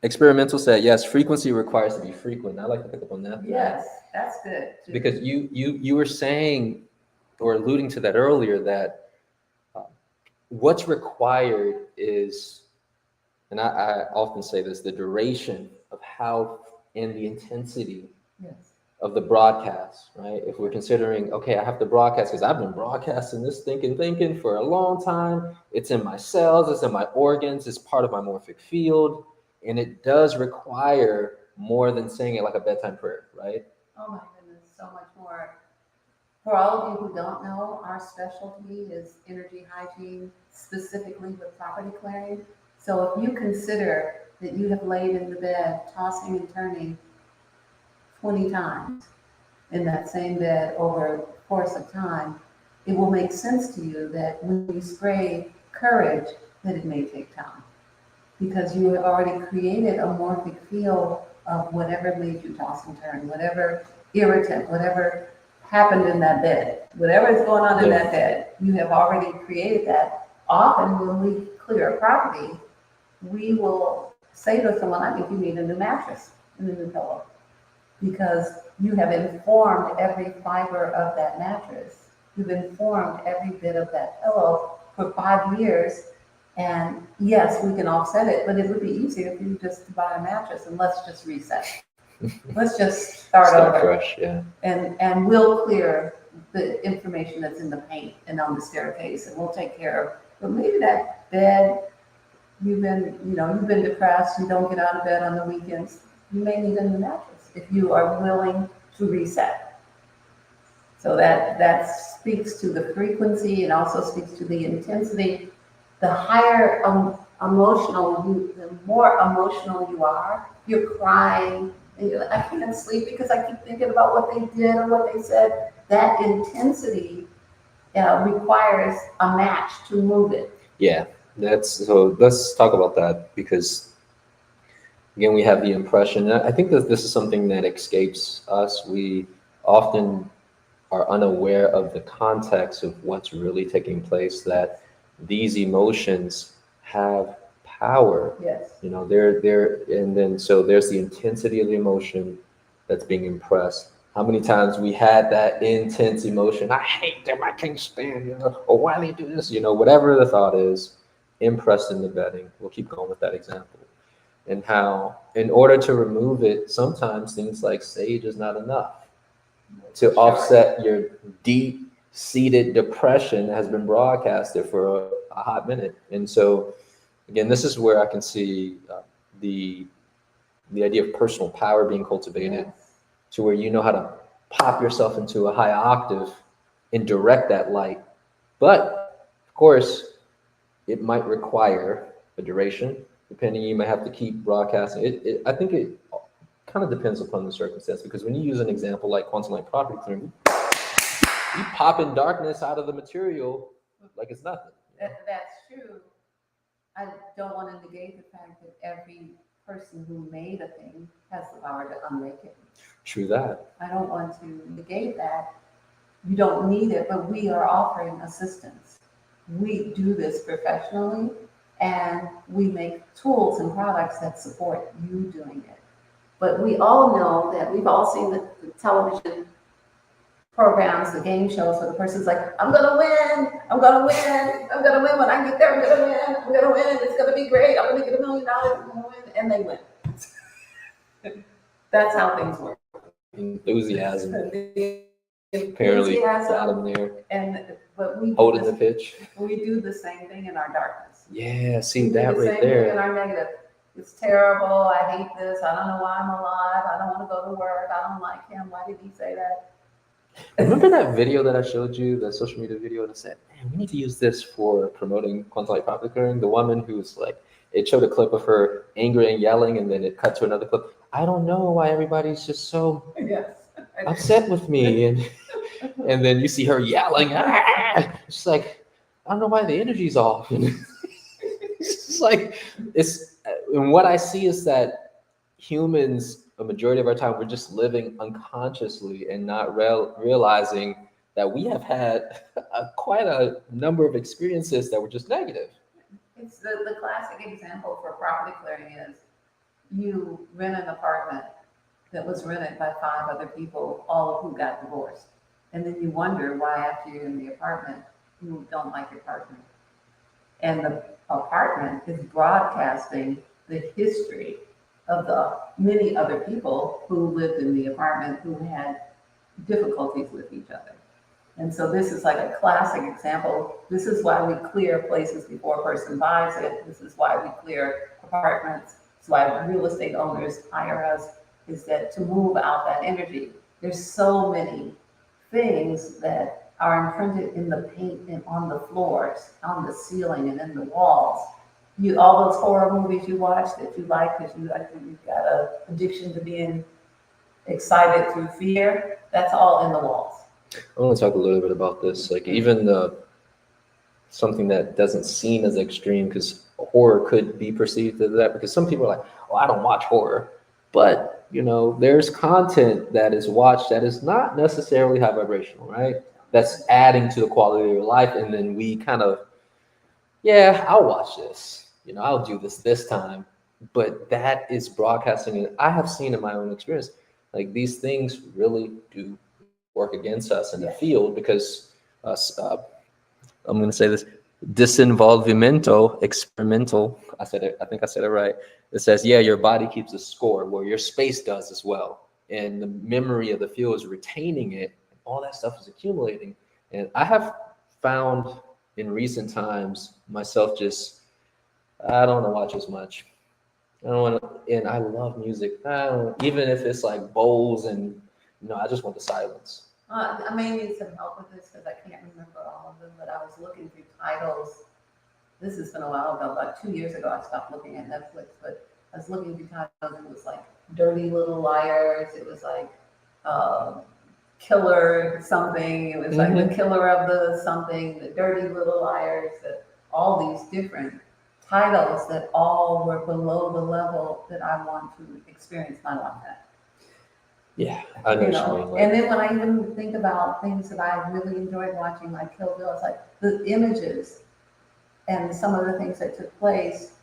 experimental said, yes, frequency requires to be frequent. I like to pick up on that. Yes, that's good. too. Because you were saying or alluding to that earlier that what's required is, and I often say this, the duration of how and the intensity Yes. of the broadcast, right? If we're considering, okay, I have to broadcast because I've been broadcasting this thinking for a long time. It's in my cells, it's in my organs, it's part of my morphic field. And it does require more than saying it like a bedtime prayer, right? Oh my goodness, so much more. For all of you who don't know, our specialty is energy hygiene, specifically with property clearing. So if you consider that you have laid in the bed, tossing and turning, 20 times in that same bed over the course of time, it will make sense to you that when you spray courage, that it may take time. Because you have already created a morphic field of whatever made you toss and turn, whatever irritant, whatever happened in that bed, whatever is going on in that bed, you have already created that. Often when we clear a property, we will say to someone, I think you need a new mattress and a new pillow, because you have informed every fiber of that mattress. You've informed every bit of that pillow for 5 years. And yes, we can offset it, but it would be easier for you just to buy a mattress and let's just reset. Let's just start over. Fresh, yeah. And we'll clear the information that's in the paint and on the staircase, and we'll take care of. But maybe that bed, you've been depressed, you don't get out of bed on the weekends, you may need a new mattress if you are willing to reset. So that speaks to the frequency and also speaks to the intensity. The higher the more emotional you are, you're crying, and you're like, I can't sleep because I keep thinking about what they did or what they said. That intensity requires a match to move it. Yeah, so let's talk about that, because again, we have the impression, and I think that this is something that escapes us. We often are unaware of the context of what's really taking place, that these emotions have power. Yes. And then so there's the intensity of the emotion that's being impressed. How many times we had that intense emotion, I hate them, I can't stand, or why do you do this, whatever the thought is, impressed in the bedding. We'll keep going with that example. And how, in order to remove it, sometimes things like sage is not enough to offset your deep-seated depression that has been broadcasted for a hot minute. And so, again, this is where I can see the idea of personal power being cultivated. Yes. To where you know how to pop yourself into a high octave and direct that light. But of course, it might require a duration, depending. You might have to keep broadcasting. I think it kind of depends upon the circumstance, because when you use an example like quantum light property clearing, you pop in darkness out of the material like it's nothing. That's true. I don't want to negate the fact that every person who made a thing has the power to unmake it. True that. I don't want to negate that. You don't need it, but we are offering assistance. We do this professionally, and we make tools and products that support you doing it. But we all know that we've all seen the television programs, the game shows where the person's like, I'm gonna win, I'm gonna win, I'm gonna win. When I get there, I'm gonna win, I'm gonna win, it's gonna be great, I'm gonna get $1 million, I'm gonna win, and they win. That's how things work. Enthusiasm. Apparently got him there. But we holding the pitch. We do the same thing in our darkness. Yeah, see that right there. In our negative. It's terrible, I hate this, I don't know why I'm alive, I don't want to go to work, I don't like him, why did he say that? Remember that video that I showed you, the social media video that said, man, we need to use this for promoting quantum light property clearing? The woman who's like, it showed a clip of her angry and yelling, and then it cut to another clip. I don't know why everybody's just so upset with me. And then you see her yelling. It's like, I don't know why the energy's off. It's like, and what I see is that humans, a majority of our time, we're just living unconsciously and not realizing that we have had quite a number of experiences that were just negative. It's the classic example for property clearing is you rent an apartment that was rented by 5 other people, all of who got divorced. And then you wonder why after you're in the apartment, you don't like your partner. And the apartment is broadcasting the history of the many other people who lived in the apartment who had difficulties with each other. And so this is like a classic example. This is why we clear places before a person buys it. This is why we clear apartments. It's why real estate owners hire us, is that to move out that energy. There's so many things that are imprinted in the paint and on the floors, on the ceiling and in the walls. All those horror movies you watch that you like because you've got an addiction to being excited through fear, that's all in the walls. I want to talk a little bit about this, like even something that doesn't seem as extreme, because horror could be perceived as that. Because some people are like, "Oh, I don't watch horror," but there's content that is watched that is not necessarily high vibrational, right? That's adding to the quality of your life, and then we kind of, yeah, I'll watch this. I'll do this time, but that is broadcasting, and I have seen in my own experience, like these things really do work against us in the field because us. I'm going to say this, disinvolvimiento experimental. I said it. I think I said it right. It says, yeah, your body keeps a score where your space does as well. And the memory of the field is retaining it. All that stuff is accumulating. And I have found in recent times myself just, I don't want to watch as much. I don't want to, and I love music. Even if it's like bowls and, I just want the silence. I may need some help with this because I can't remember all of them, but I was looking through titles. This has been a while ago, like 2 years ago, I stopped looking at Netflix, but I was looking through titles and it was like Dirty Little Liars. It was like Killer something. It was like the killer of the something, the Dirty Little Liars, all these different titles that all were below the level that I want to experience my life at. Yeah, I know what you mean. And then when I even think about things that I really enjoyed watching, like Kill Bill, it's like the images and some of the things that took place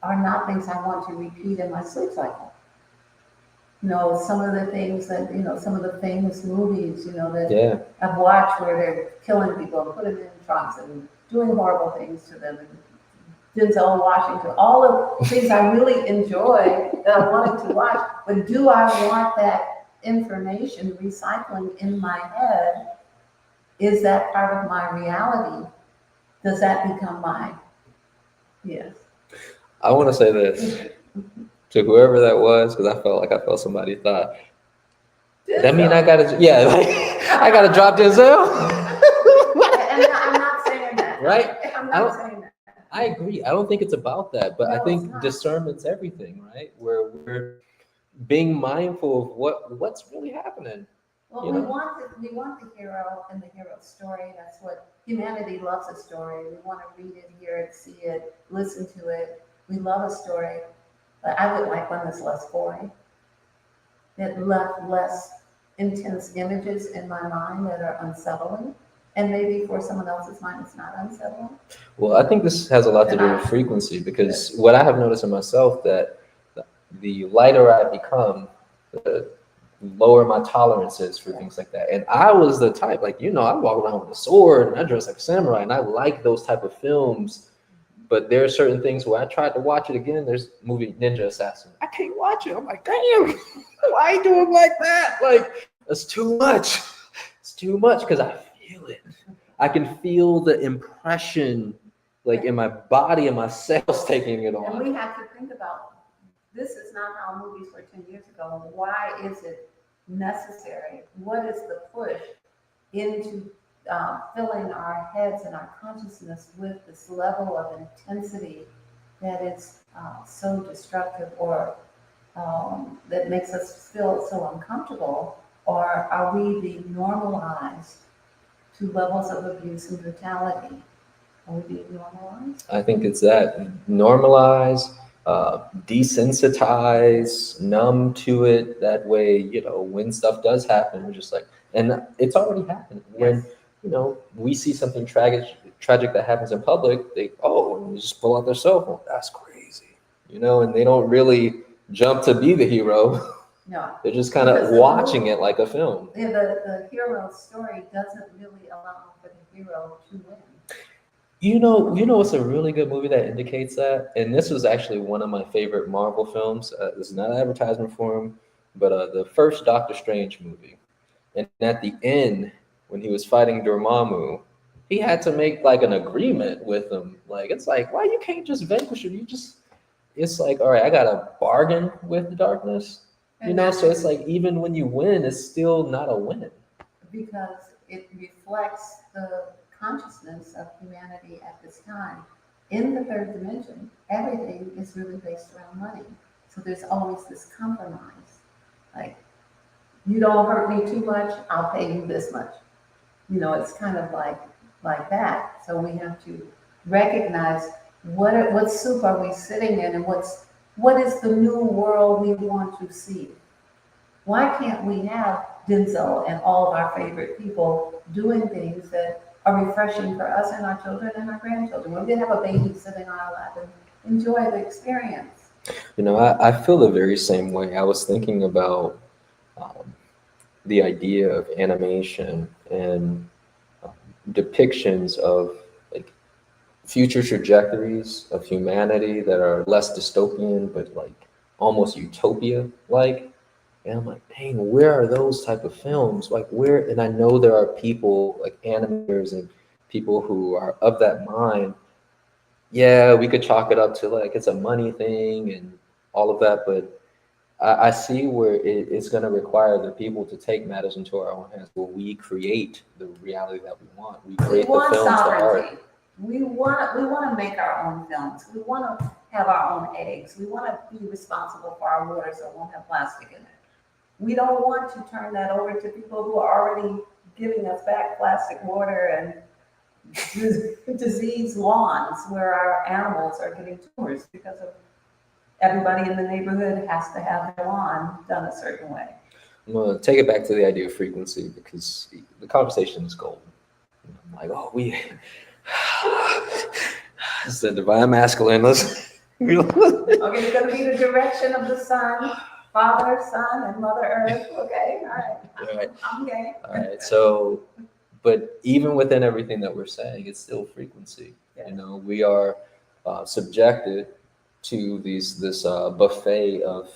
are not things I want to repeat in my sleep cycle. Some of the things that, some of the famous movies, that I've watched where they're killing people and putting them in trunks and doing horrible things to them. And Denzel Washington, all of things I really enjoy that I wanted to watch, but do I want that information recycling in my head? Is that part of my reality? Does that become mine? Yes. I want to say this to whoever that was, because I felt somebody thought, that mean I gotta, I gotta drop Denzel? And I'm not saying that. Right? I'm not saying that. I agree. I don't think it's about that, but No, I think discernment's everything, right? Where we're being mindful of what's really happening. Well, we want the hero and the hero story. That's what humanity loves, a story. We want to read it, hear it, see it, listen to it. We love a story, but I would like one that's less boring. That left less intense images in my mind that are unsettling. And maybe for someone else's mind, it's not unsettling. Well, I think this has a lot to do with frequency, because what I have noticed in myself, that the lighter I become, the lower my tolerance is for things like that. And I was the type, I walk around with a sword and I dress like a samurai, and I like those type of films. But there are certain things where I tried to watch it again. There's movie Ninja Assassin. I can't watch it. I'm like, damn, why you doing like that? Like, that's too much. It's too much, because I feel it. I can feel the impression, like in my body and my cells taking it on. And we have to think about, this is not how movies were 10 years ago. Why is it necessary? What is the push into filling our heads and our consciousness with this level of intensity that is so destructive, or that makes us feel so uncomfortable? Or are we being normalized to levels of abuse and brutality? Are we being normalized? I think it's that. Normalize, desensitize, numb to it. That way, when stuff does happen, we're just like, and it's already happened. When, we see something tragic that happens in public, they just pull out their cell phone. That's crazy. And they don't really jump to be the hero. No. They're just kind of watching it like a film. Yeah, the hero story doesn't really allow for the hero to win. What's a really good movie that indicates that? And this was actually one of my favorite Marvel films. This is not an advertisement for him, but the first Doctor Strange movie. And at the end, when he was fighting Dormammu, he had to make like an agreement with him. Like, it's like, why you can't just vanquish him? It's like, all right, I got to bargain with the darkness. So it's like, even when you win, it's still not a win. Because it reflects the consciousness of humanity at this time. In the third dimension, everything is really based around money. So there's always this compromise. Like, You don't hurt me too much, I'll pay you this much. You know, it's kind of like that. So we have to recognize what soup are we sitting in, and what is the new world we want to see. Why can't we have Denzel and all of our favorite people doing things that are refreshing for us and our children and our grandchildren? We can have a baby sitting on our lap and enjoy the experience. You know, I feel the very same way. I was thinking about um, the idea of animation and um, depictions of like future trajectories of humanity that are less dystopian, but like almost utopia like. And I'm like, dang, where are those type of films? Like where, and I know there are people like animators and people who are of that mind. Yeah, we could chalk it up to like it's a money thing and all of that, but I see where it's going to require the people to take matters into our own hands, where we create the reality that we want. We We create the want films, the art. sovereignty. We want to make our own films. We want to have our own eggs. We want to be responsible for our water so it won't have plastic in it. We don't want to turn that over to people who are already giving us back plastic water and diseased lawns where our animals are getting tumors because of everybody in the neighborhood has to have their lawn done a certain way. I'm going to take it back to the idea of frequency because the conversation is golden. I'm like, oh, it's the divine masculine. Let's. Okay, it's going to be the direction of the sun, Father, Son, and Mother Earth. Okay, all right. I'm game. All right. So, but even within everything that we're saying, it's still frequency. Yes. You know, we are subjected to this buffet of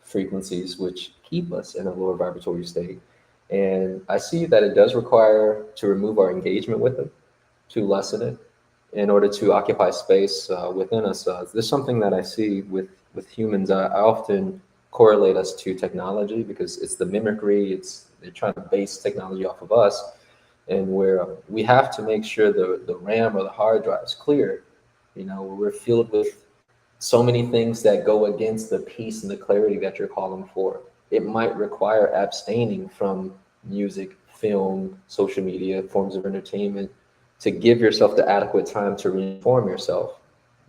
frequencies which keep us in a lower vibratory state. And I see that it does require to remove our engagement with them, to lessen it, in order to occupy space within us. There's something that I see with humans. I often correlate us to technology because it's the mimicry. They're trying to base technology off of us, and where we have to make sure the RAM or the hard drive is clear. You know, we're filled with so many things that go against the peace and the clarity that you're calling for. It might require abstaining from music, film, social media, forms of entertainment to give yourself the adequate time to reinform yourself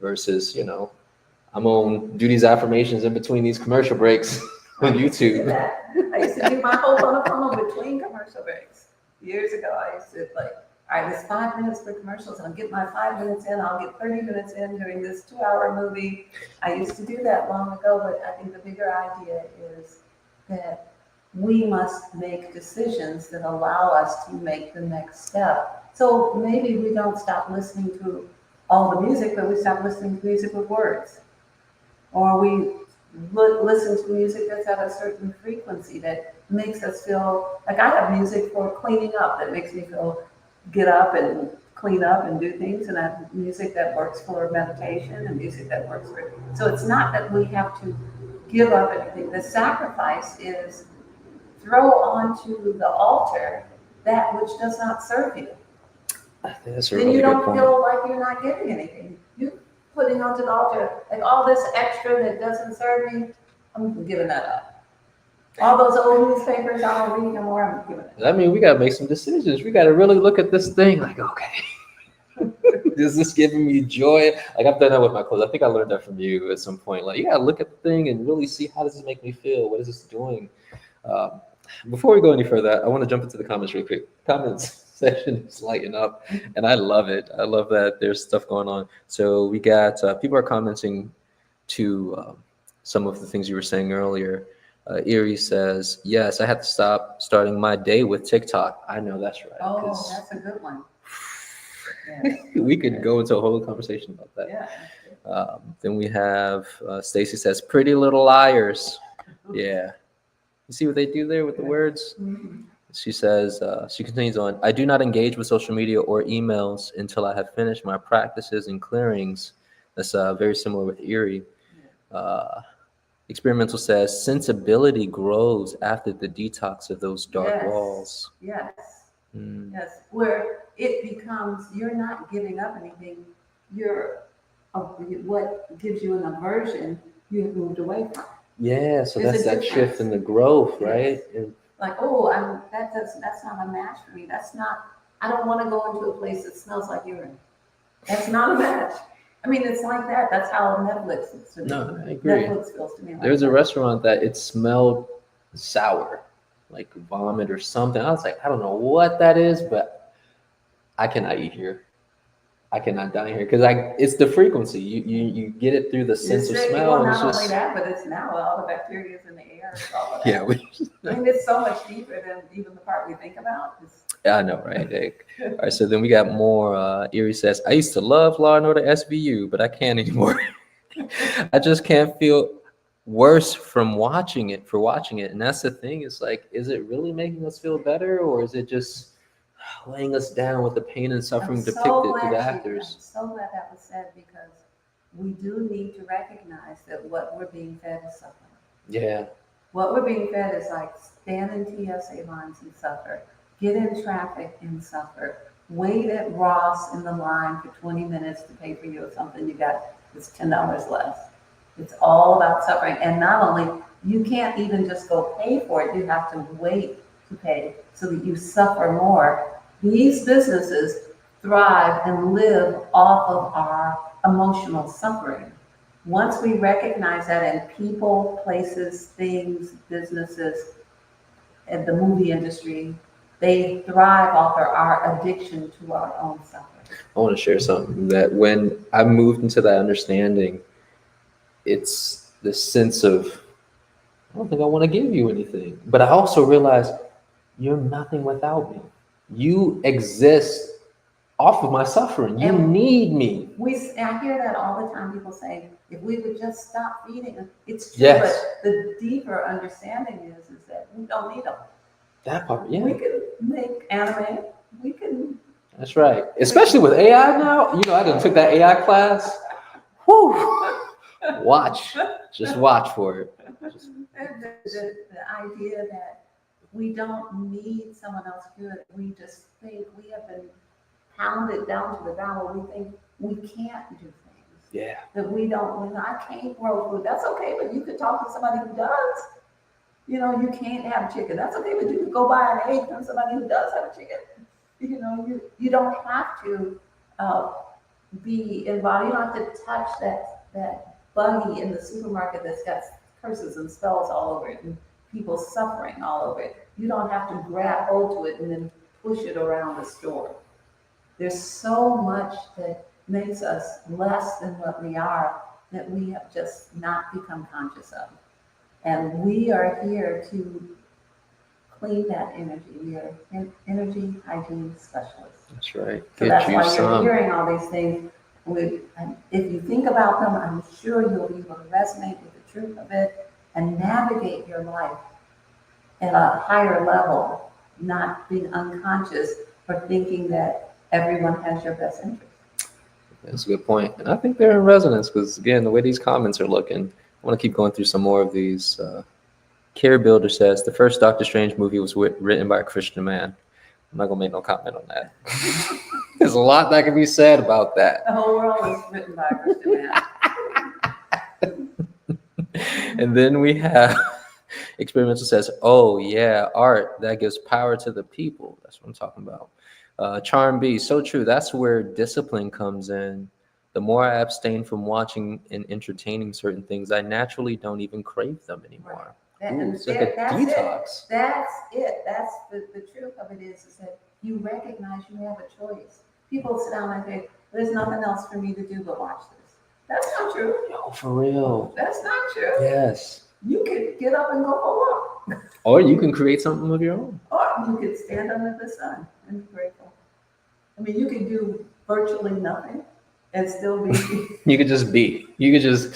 versus, you know, I'm going to do these affirmations in between these commercial breaks on YouTube. I used to do my whole funnel between commercial breaks. Years ago, I used to like, all right, it's 5 minutes for commercials. I'll get my 5 minutes in. I'll get 30 minutes in during this 2-hour movie. I used to do that long ago, but I think the bigger idea is that we must make decisions that allow us to make the next step. So maybe we don't stop listening to all the music, but we stop listening to music with words. Or we listen to music that's at a certain frequency that makes us feel like I have music for cleaning up that makes me feel get up and clean up and do things, and I have music that works for meditation and music that works for. So it's not that we have to give up anything. The sacrifice is throw onto the altar that which does not serve you. That's a Then really you good don't point. feel like you're not getting anything. You putting onto the altar, like all this extra that doesn't serve me, I'm giving that up. All those old newspapers, I don't read no more, I'm giving it. I mean, we got to make some decisions. We got to really look at this thing like, okay, is this giving me joy? Like I've done that with my clothes. I think I learned that from you at some point. Like you got to look at the thing and really see how does this make me feel? What is this doing? Before we go any further, I want to jump into the comments real quick. Comments section is lighting up, and I love it. I love that there's stuff going on. So we got people are commenting to some of the things you were saying earlier. Erie says, yes, I have to stop starting my day with TikTok. I know that's right. Oh, 'cause that's a good one. Yeah. we could go into a whole conversation about that. Yeah. Then we have Stacy says, pretty little liars. Yeah. You see what they do there with the words? Mm-hmm. She says, she continues on, I do not engage with social media or emails until I have finished my practices and clearings. That's very similar with Erie. Experimental says, sensibility grows after the detox of those dark walls. Yes. Yes. Where it becomes, you're not giving up anything. You're what gives you an aversion, you have moved away from. Yeah, so There's that's a that difference. shift in the growth, right? Yes. like, oh, that's not a match for me. I don't want to go into a place that smells like urine. That's not a match. I mean, it's like that. That's how Netflix is to me. No, I agree. Netflix feels to me like There was a that. restaurant that it smelled sour, like vomit or something. I was like, I don't know what that is, but I cannot eat here. I cannot dine here because it's the frequency. You get it through the sense of smell. Well, And it's not only just that, but it's now all the bacteria is in the air. It's all of that. yeah, I mean, it's so much deeper than even the part we think about. I know, right? All right, so then we got more. Erie says, I used to love Law and Order SVU, but I can't anymore. I just can't feel worse from watching it and that's the thing. It's like, is it really making us feel better, or is it just laying us down with the pain and suffering depicted through the actors? I'm so glad that was said, because we do need to recognize that what we're being fed is suffering. Yeah. What we're being fed is like stand in TSA lines and suffer, get in traffic and suffer, wait at Ross in the line for 20 minutes to pay for you something you got that's $10 less. It's all about suffering. And not only, you can't even just go pay for it, you have to wait to pay so that you suffer more. These businesses thrive and live off of our emotional suffering. Once we recognize that in people, places, things, businesses, and the movie industry, they thrive off of our addiction to our own suffering. I want to share something that when I moved into that understanding, it's the sense of, I don't think I want to give you anything. But I also realized you're nothing without me. You exist off of my suffering. You need me. I hear that all the time. People say, if we would just stop feeding them, it's true. Yes. But the deeper understanding is that we don't need them. That part, yeah. We can make anime. We can. That's right. Especially with AI now. You know, I done took that AI class. Whew. Watch. Just watch for it. The idea that we don't need someone else to do it. We just think we have been pounded down to the ground where we think we can't do things. Yeah. That we don't, I can't grow food. That's okay, but you could talk to somebody who does. You know, you can't have chicken. That's okay, but you could go buy an egg from somebody who does have a chicken. You know, you don't have to be involved. You don't have to touch that buggy in the supermarket that's got curses and spells all over it and people suffering all over it. You don't have to grab hold to it and then push it around the store. There's so much that makes us less than what we are that we have just not become conscious of. And we are here to clean that energy. We are energy hygiene specialists. That's right. So that's why you're hearing all these things. If you think about them, I'm sure you'll be able to resonate with the truth of it and navigate your life at a higher level, not being unconscious or thinking that everyone has your best interest. That's a good point. And I think they're in resonance because, again, the way these comments are looking, I want to keep going through some more of these. Care Builder says, the first Doctor Strange movie was written by a Christian man. I'm not going to make no comment on that. There's a lot that can be said about that. The whole world is written by a Christian man. And then we have Experimental says, oh, yeah, art, that gives power to the people. That's what I'm talking about. Charm B, so true. That's where discipline comes in. The more I abstain from watching and entertaining certain things, I naturally don't even crave them anymore. Right. Ooh, it's like a detox. That's it. That's the truth of it is that you recognize you have a choice. People sit down and say, there's nothing else for me to do but watch this. That's not true. Yo, for real. That's not true. Yes. You could get up and go for a walk. Or you can create something of your own. Or you could stand under the sun and be grateful. I mean, you can do virtually nothing and still be. You could just be. You could just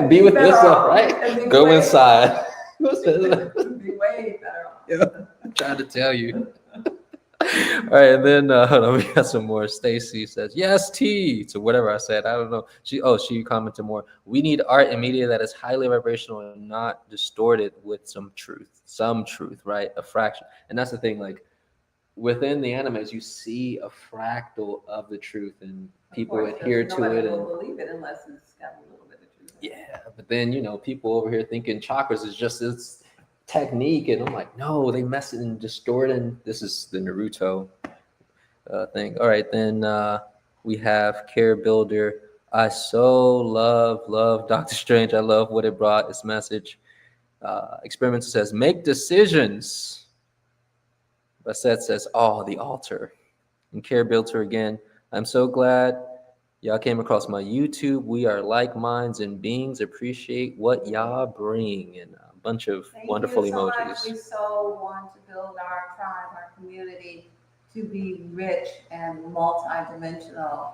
be with yourself, right? Go inside. Be way better off. Yeah, I'm trying to tell you. All right, and then hold on, we got some more. Stacy says, yes, T, to whatever I said. I don't know. She commented more. We need art and media that is highly vibrational and not distorted with some truth, right? A fraction. And that's the thing, like within the animes, you see a fractal of the truth and people adhere to it. And believe it unless it's got a little bit of truth. Yeah, but then, people over here thinking chakras is just this technique, and I'm like, no, they messing and distorting. This is the Naruto thing. All right, then we have Care Builder. I so love Doctor Strange. I love what it brought, its message. Experimenter says, make decisions. Bassett says, oh, the altar. And Care Builder again, I'm so glad y'all came across my YouTube. We are like minds and beings. Appreciate what y'all bring. And a bunch of wonderful Thank you so emojis. much. We so want to build our tribe, our community to be rich and multidimensional.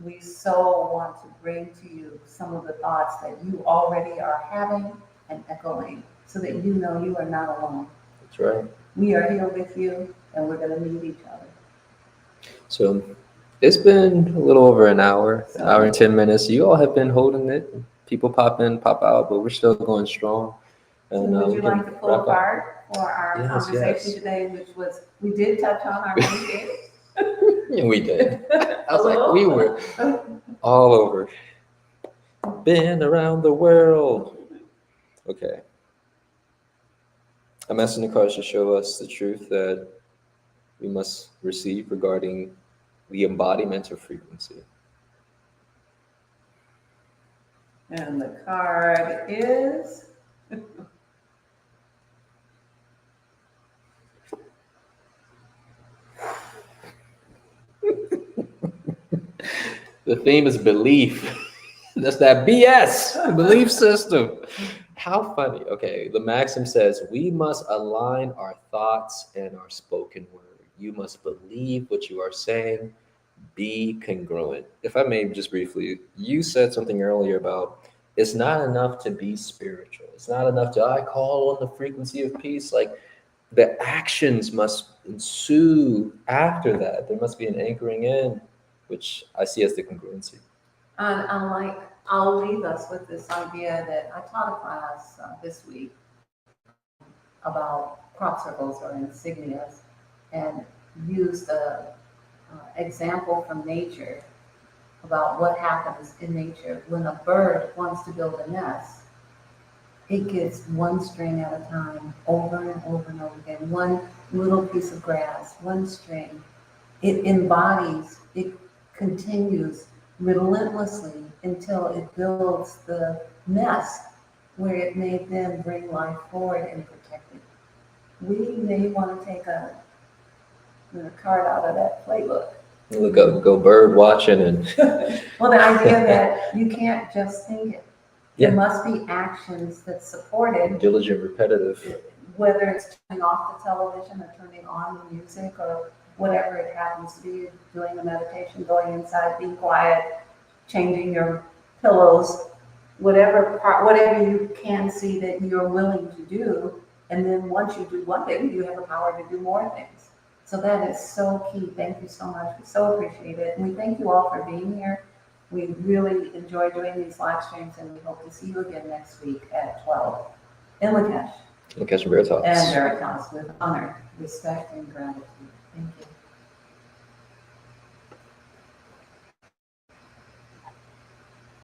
We so want to bring to you some of the thoughts that you already are having and echoing so that you know you are not alone. That's right. We are here with you and we're going to meet each other. So it's been a little over an hour and 10 minutes. You all have been holding it. People pop in, pop out, but we're still going strong. And would you like to pull apart for our conversation yes. today, which was, we did touch on our meditation. Yeah, we did. I was like, we were all over. Been around the world. Okay. I'm asking the cards to show us the truth that we must receive regarding the embodiment of frequency. And the card is The theme is belief. That's that BS belief system. How funny. Okay, the maxim says we must align our thoughts and our spoken word. You must believe what you are saying. Be congruent. If I may just briefly, you said something earlier about it's not enough to be spiritual. It's not enough to I call on the frequency of peace. Like the actions must ensue after that. There must be an anchoring in, which I see as the congruency. I'll leave us with this idea that I taught a class this week about crop circles or insignias and used the example from nature about what happens in nature when a bird wants to build a nest. It gets one string at a time, over and over and over again, one little piece of grass, one string. It embodies, it continues relentlessly until it builds the nest where it may then bring life forward and protect it. We may want to take a card out of that playbook. Go bird watching and Well, the idea that you can't just think it. Yeah. There must be actions that support it, diligent, repetitive. whether it's turning off the television or turning on the music or whatever it happens to be, doing the meditation, going inside, being quiet, changing your pillows, whatever you can see that you're willing to do. And then once you do one thing, you have the power to do more things. So that is so key. Thank you so much. We so appreciate it. And we thank you all for being here. We really enjoy doing these live streams and we hope to see you again next week at 12 in Lakesh. Lakesh Veritas. And Veritas with honor, respect, and gratitude. Thank you.